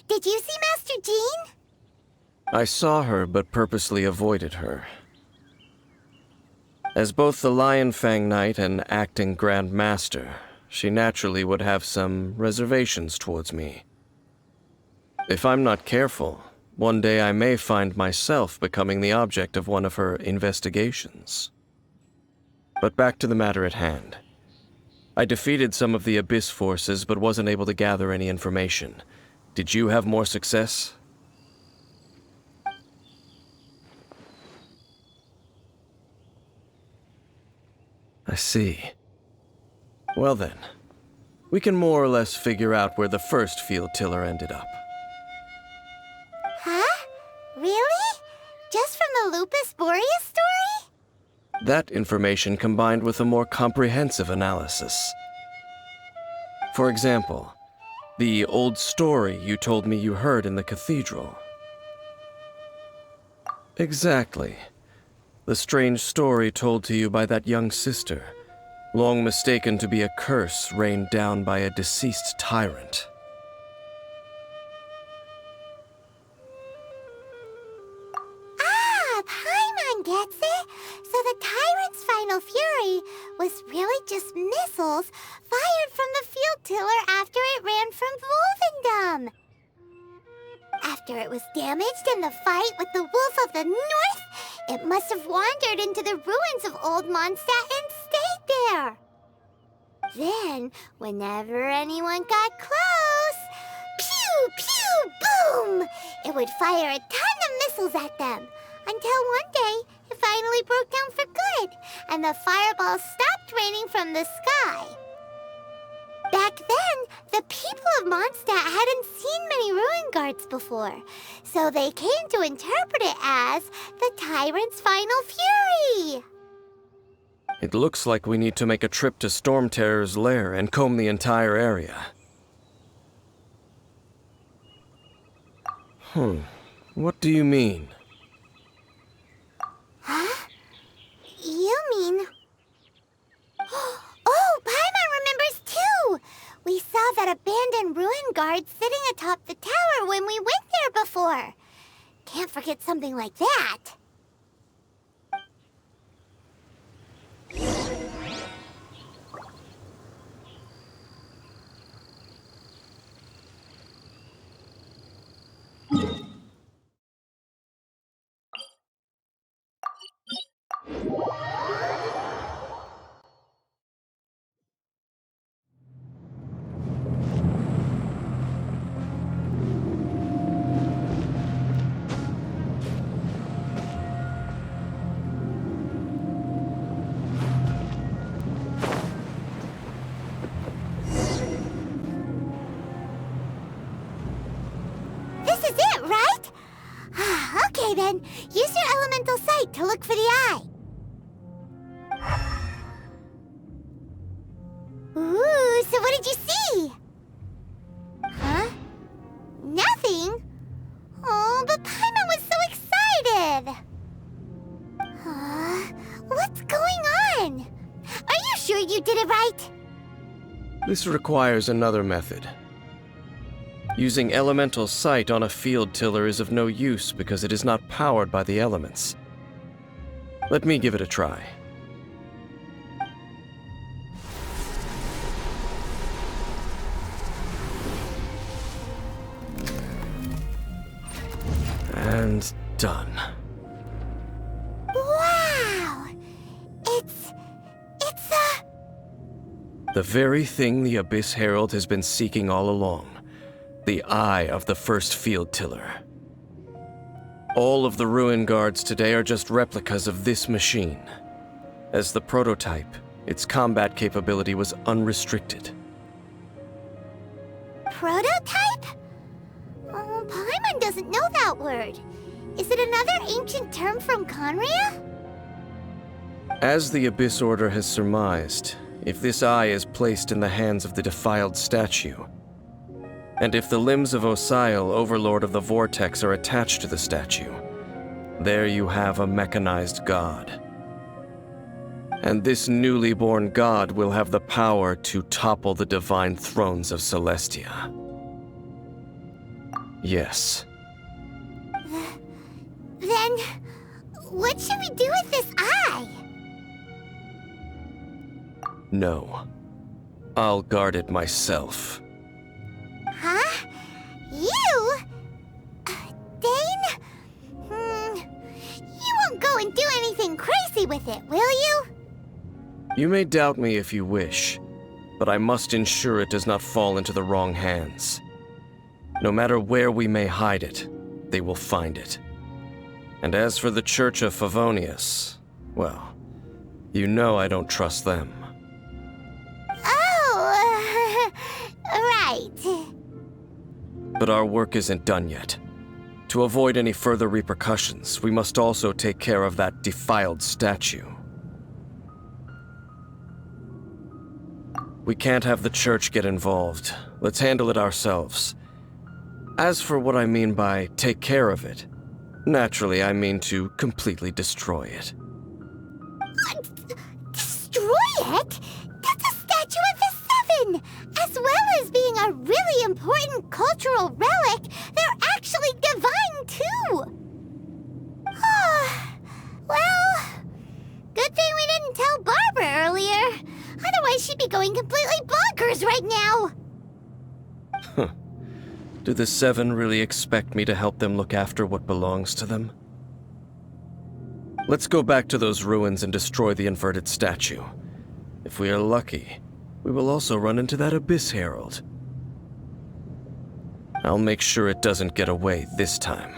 Did you see Master Jean? I saw her, but purposely avoided her. As both the Lion Fang Knight and acting Grand Master, she naturally would have some reservations towards me. If I'm not careful, one day I may find myself becoming the object of one of her investigations. But back to the matter at hand. I defeated some of the Abyss forces, but wasn't able to gather any information. Did you have more success? I see. Well then, we can more or less figure out where the first field tiller ended up. Huh? Really? Just from the Lupus Boreas story? That information combined with a more comprehensive analysis. For example, the old story you told me you heard in the cathedral. Exactly. The strange story told to you by that young sister, long mistaken to be a curse rained down by a deceased tyrant. Paimon gets it. So the tyrant's final fury was really just missiles fired from the field tiller after it ran from Wolvendom. After it was damaged in the fight with the Wolf of the North, it must have wandered into the ruins of Old Mondstadt and stayed there. Then, whenever anyone got close, pew, pew, boom! It would fire a ton of missiles at them, until one day, it finally broke down for good, and the fireballs stopped raining from the sky. then, the people of Mondstadt hadn't seen many ruin guards before, so they came to interpret it as the Tyrant's final fury. It looks like we need to make a trip to Storm Terror's lair and comb the entire area. What do you mean? Huh? You mean... Oh, Paimon remembers too! We saw that abandoned ruin guard sitting atop the tower when we went there before. Can't forget something like that. Okay then, use your elemental sight to look for the eye. Ooh, so what did you see? Huh? Nothing? Oh, but Paimon was so excited! What's going on? Are you sure you did it right? This requires another method. Using elemental sight on a field tiller is of no use because it is not powered by the elements. Let me give it a try. And done. Wow! It's the very thing the Abyss Herald has been seeking all along. The eye of the first field tiller. All of the ruin guards today are just replicas of this machine. As the prototype, its combat capability was unrestricted. Prototype? Oh, Paimon doesn't know that word. Is it another ancient term from Conria? As the Abyss Order has surmised, if this eye is placed in the hands of the defiled statue, and if the limbs of Osial, Overlord of the Vortex, are attached to the statue, there you have a mechanized god. And this newly born god will have the power to topple the divine thrones of Celestia. Yes. Then, what should we do with this eye? No. I'll guard it myself. Huh? You? Dane? You won't go and do anything crazy with it, will you? You may doubt me if you wish, but I must ensure it does not fall into the wrong hands. No matter where we may hide it, they will find it. And as for the Church of Favonius, well, you know I don't trust them. Oh, right. But our work isn't done yet. To avoid any further repercussions, we must also take care of that defiled statue. We can't have the church get involved. Let's handle it ourselves. As for what I mean by take care of it, naturally I mean to completely destroy it. Destroy it? That's a statue of the Seven! As well as being a really important cultural relic, they're actually divine too! Well, good thing we didn't tell Barbara earlier. Otherwise she'd be going completely bonkers right now! Do the Seven really expect me to help them look after what belongs to them? Let's go back to those ruins and destroy the inverted statue. If we are lucky, we will also run into that Abyss Herald. I'll make sure it doesn't get away this time.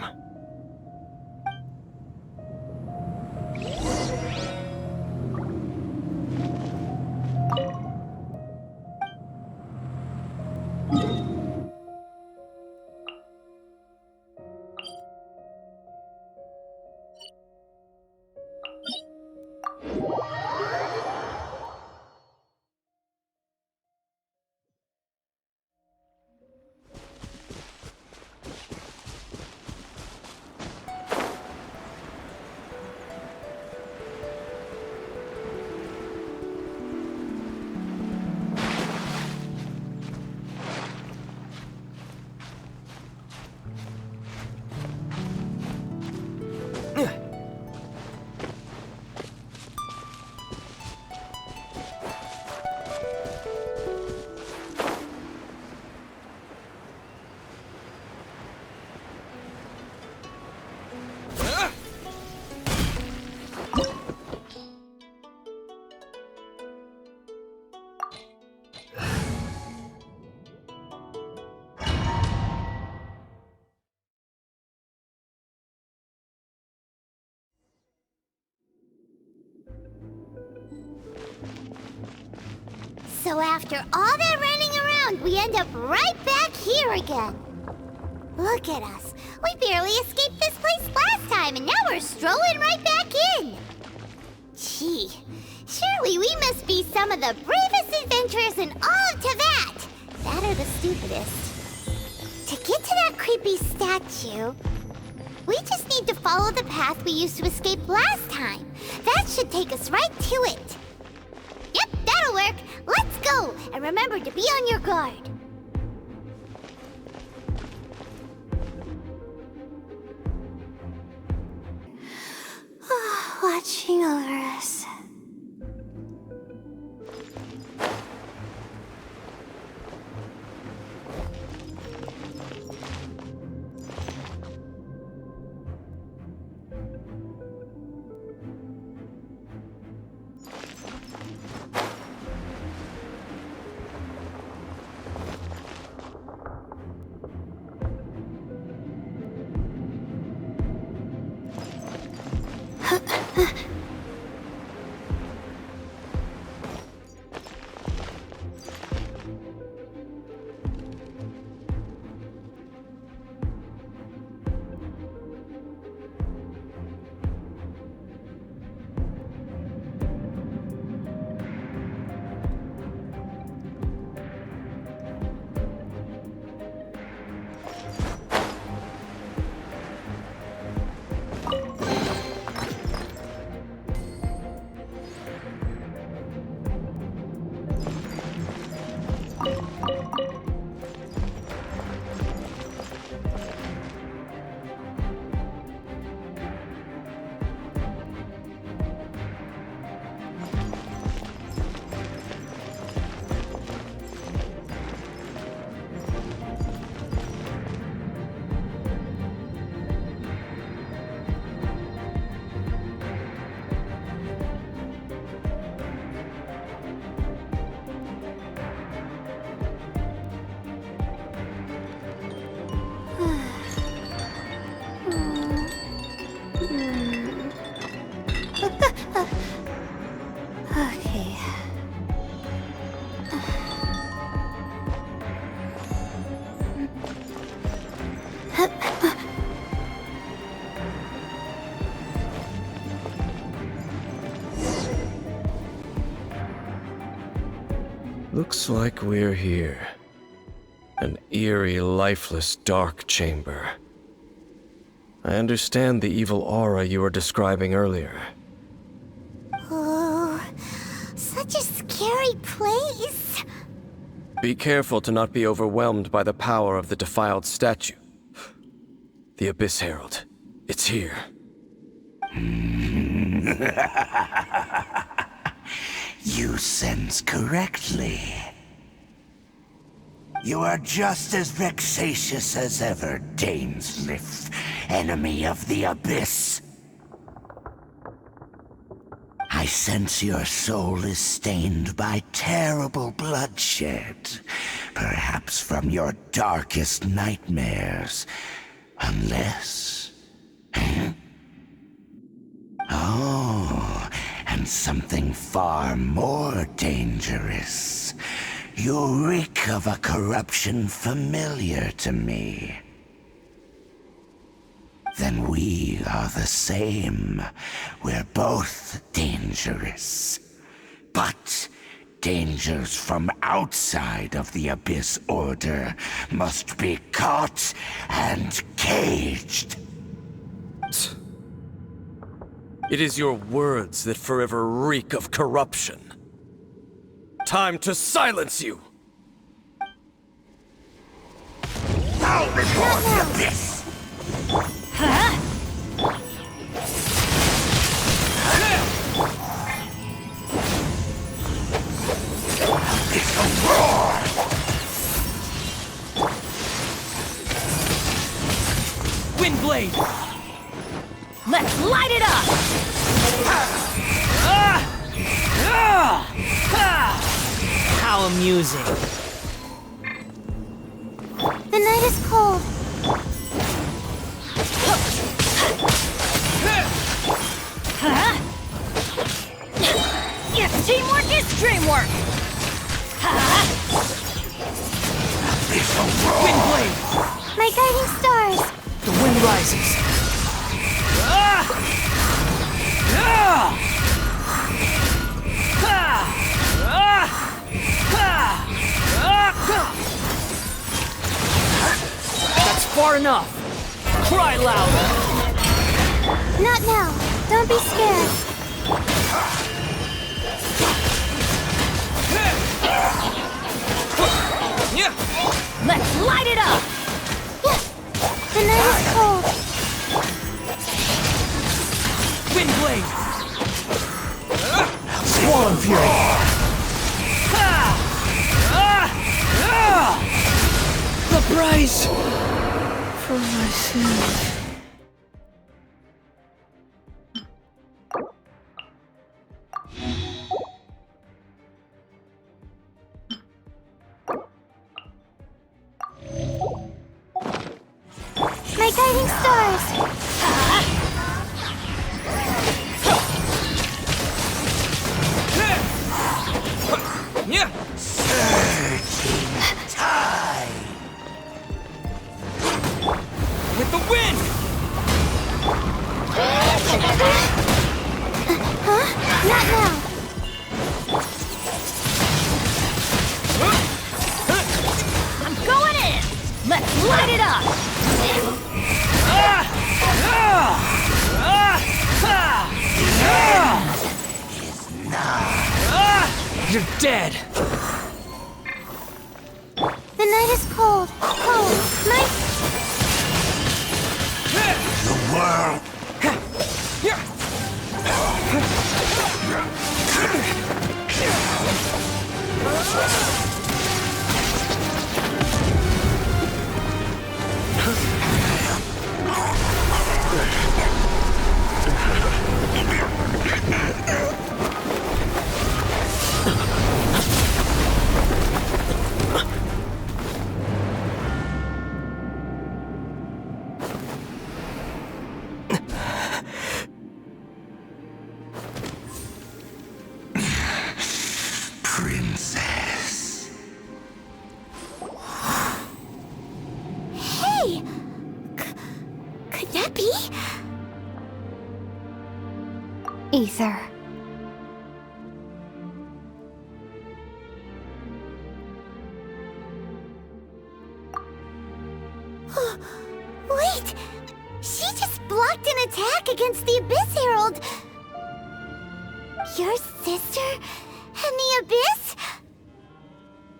So after all that running around, we end up right back here again. Look at us. We barely escaped this place last time, and now we're strolling right back in. Gee, surely we must be some of the bravest adventurers in all of Teyvat. That or the stupidest. To get to that creepy statue, we just need to follow the path we used to escape last time. That should take us right to it. Yep, that'll work. Let's go, and remember to be on your guard. Watching over us. Okay. Looks like we're here. An eerie, lifeless, dark chamber. I understand the evil aura you were describing earlier. Oh, such a scary place. Be careful to not be overwhelmed by the power of the defiled statue. The Abyss Herald. It's here. You sense correctly. You are just as vexatious as ever, Dainsleif, enemy of the Abyss. I sense your soul is stained by terrible bloodshed, perhaps from your darkest nightmares, unless... Oh, and something far more dangerous. You reek of a corruption familiar to me. Then we are the same. We're both dangerous. But dangers from outside of the Abyss Order must be caught and caged. It is your words that forever reek of corruption. Time to silence you! Bow before the Abyss! It's a roar! Windblade! Let's light it up! How amusing. The night is cold. Yes, teamwork is dreamwork! It's a roar! Windblade! My guiding stars. The wind rises. That's far enough. Cry louder. Not now. Don't be scared. Let's light it up! The night is cold. Windblade! Swarm Fury! The price for my sins. My guiding stars. Surging tide! With the wind! Not now. I'm going in! Let's light it up! You're dead! The night is cold. Cold. The world Princess. Hey! Could that be? Itэр. Wait! She just blocked an attack against the Abyss Herald! Your sister and the Abyss?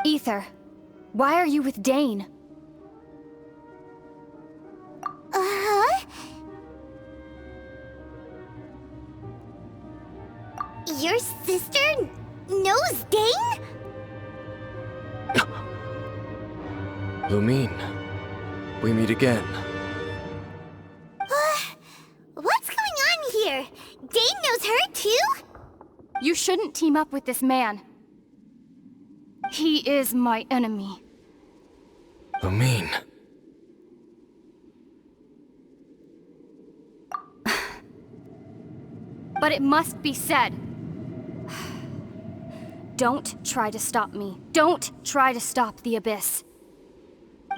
Itэр, why are you with Dane? Uh-huh? Your sister knows Dane? Lumine, we meet again. What's going on here? Dane knows her too? You shouldn't team up with this man. He is my enemy. Lumine. But it must be said. Don't try to stop me. Don't try to stop the Abyss.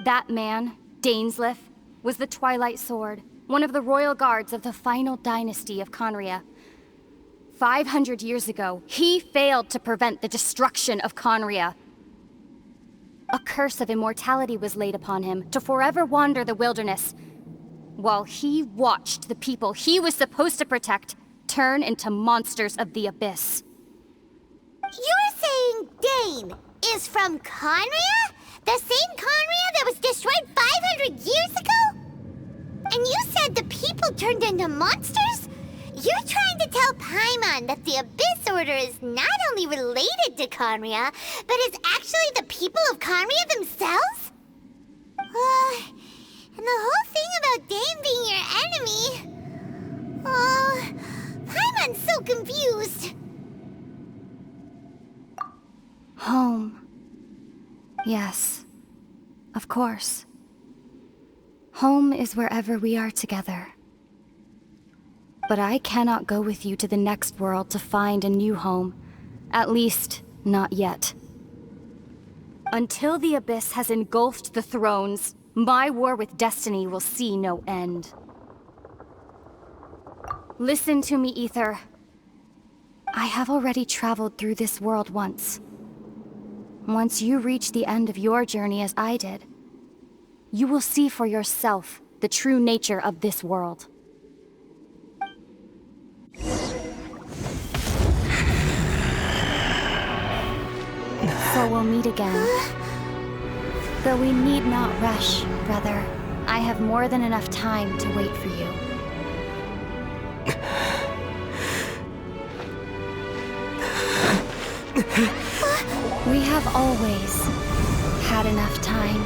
That man, Dainsleif, was the Twilight Sword, one of the royal guards of the final dynasty of Conria. 500 years ago, he failed to prevent the destruction of Conria. A curse of immortality was laid upon him to forever wander the wilderness, while he watched the people he was supposed to protect turn into monsters of the abyss. You're saying Dane is from Conria? The same Conria that was destroyed 500 years ago? And you said the people turned into monsters? You're trying to tell Paimon that the Abyss Order is not only related to Conria, but is actually the people of Conria themselves? And the whole thing about Dane being your enemy... Oh, Paimon's so confused. Home. Yes, of course. Home is wherever we are together. But I cannot go with you to the next world to find a new home. At least, not yet. Until the Abyss has engulfed the thrones, my war with destiny will see no end. Listen to me, Itэр. I have already traveled through this world once. Once you reach the end of your journey as I did, you will see for yourself the true nature of this world. So we'll meet again. Though we need not rush, brother. I have more than enough time to wait for you. We have always had enough time.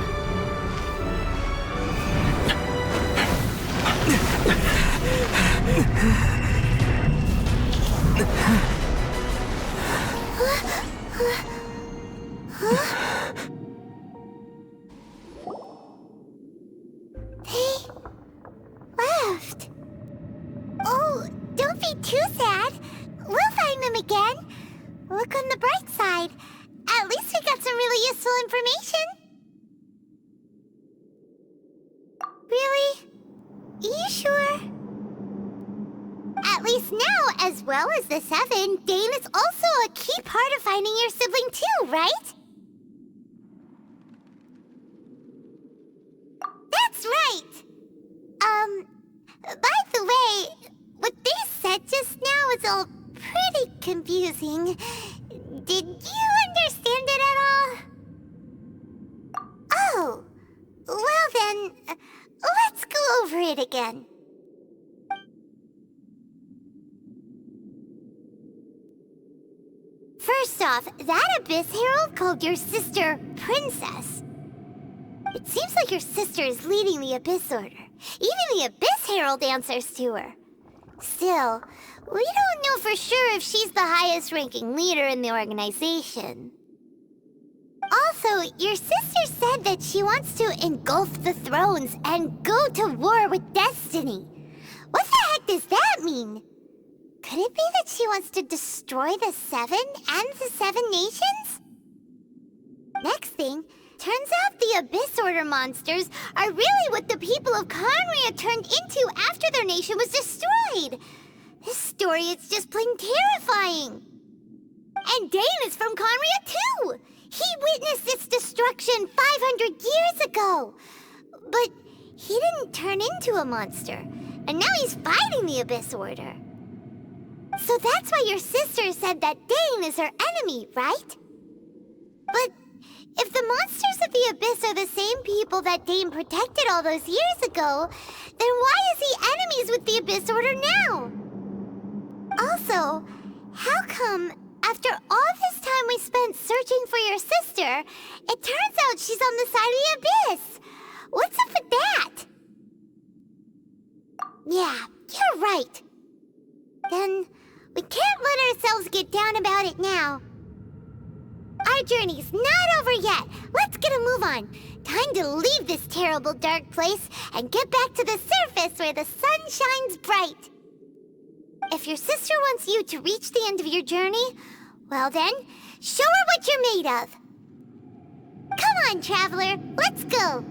They left. Oh, don't be too sad. We'll find them again. Look on the bright side. At least we got some really useful information. Really? You sure? At least now, as well as the Seven, Dane is also a key part of finding your sibling too, right? That's right! By the way, what they said just now is all pretty confusing. Did you understand it at all? Oh, well then, let's go over it again. First off, that Abyss Herald called your sister Princess. It seems like your sister is leading the Abyss Order. Even the Abyss Herald answers to her. Still, we don't know for sure if she's the highest-ranking leader in the organization. Also, your sister said that she wants to engulf the thrones and go to war with destiny. What the heck does that mean? Could it be that she wants to destroy the Seven and the Seven Nations? Next thing, turns out the Abyss Order monsters are really what the people of Conria turned into after their nation was destroyed. This story is just plain terrifying. And Dane is from Conria too! He witnessed its destruction 500 years ago! But he didn't turn into a monster, and now he's fighting the Abyss Order. So that's why your sister said that Dane is her enemy, right? But if the monsters of the Abyss are the same people that Dane protected all those years ago, then why is he enemies with the Abyss Order now? Also, how come, after all this time we spent searching for your sister, it turns out she's on the side of the Abyss? What's up with that? Yeah, you're right. Then we can't let ourselves get down about it now. Our journey's not over yet. Let's get a move on. Time to leave this terrible dark place and get back to the surface where the sun shines bright. If your sister wants you to reach the end of your journey, well then, show her what you're made of. Come on, traveler, let's go.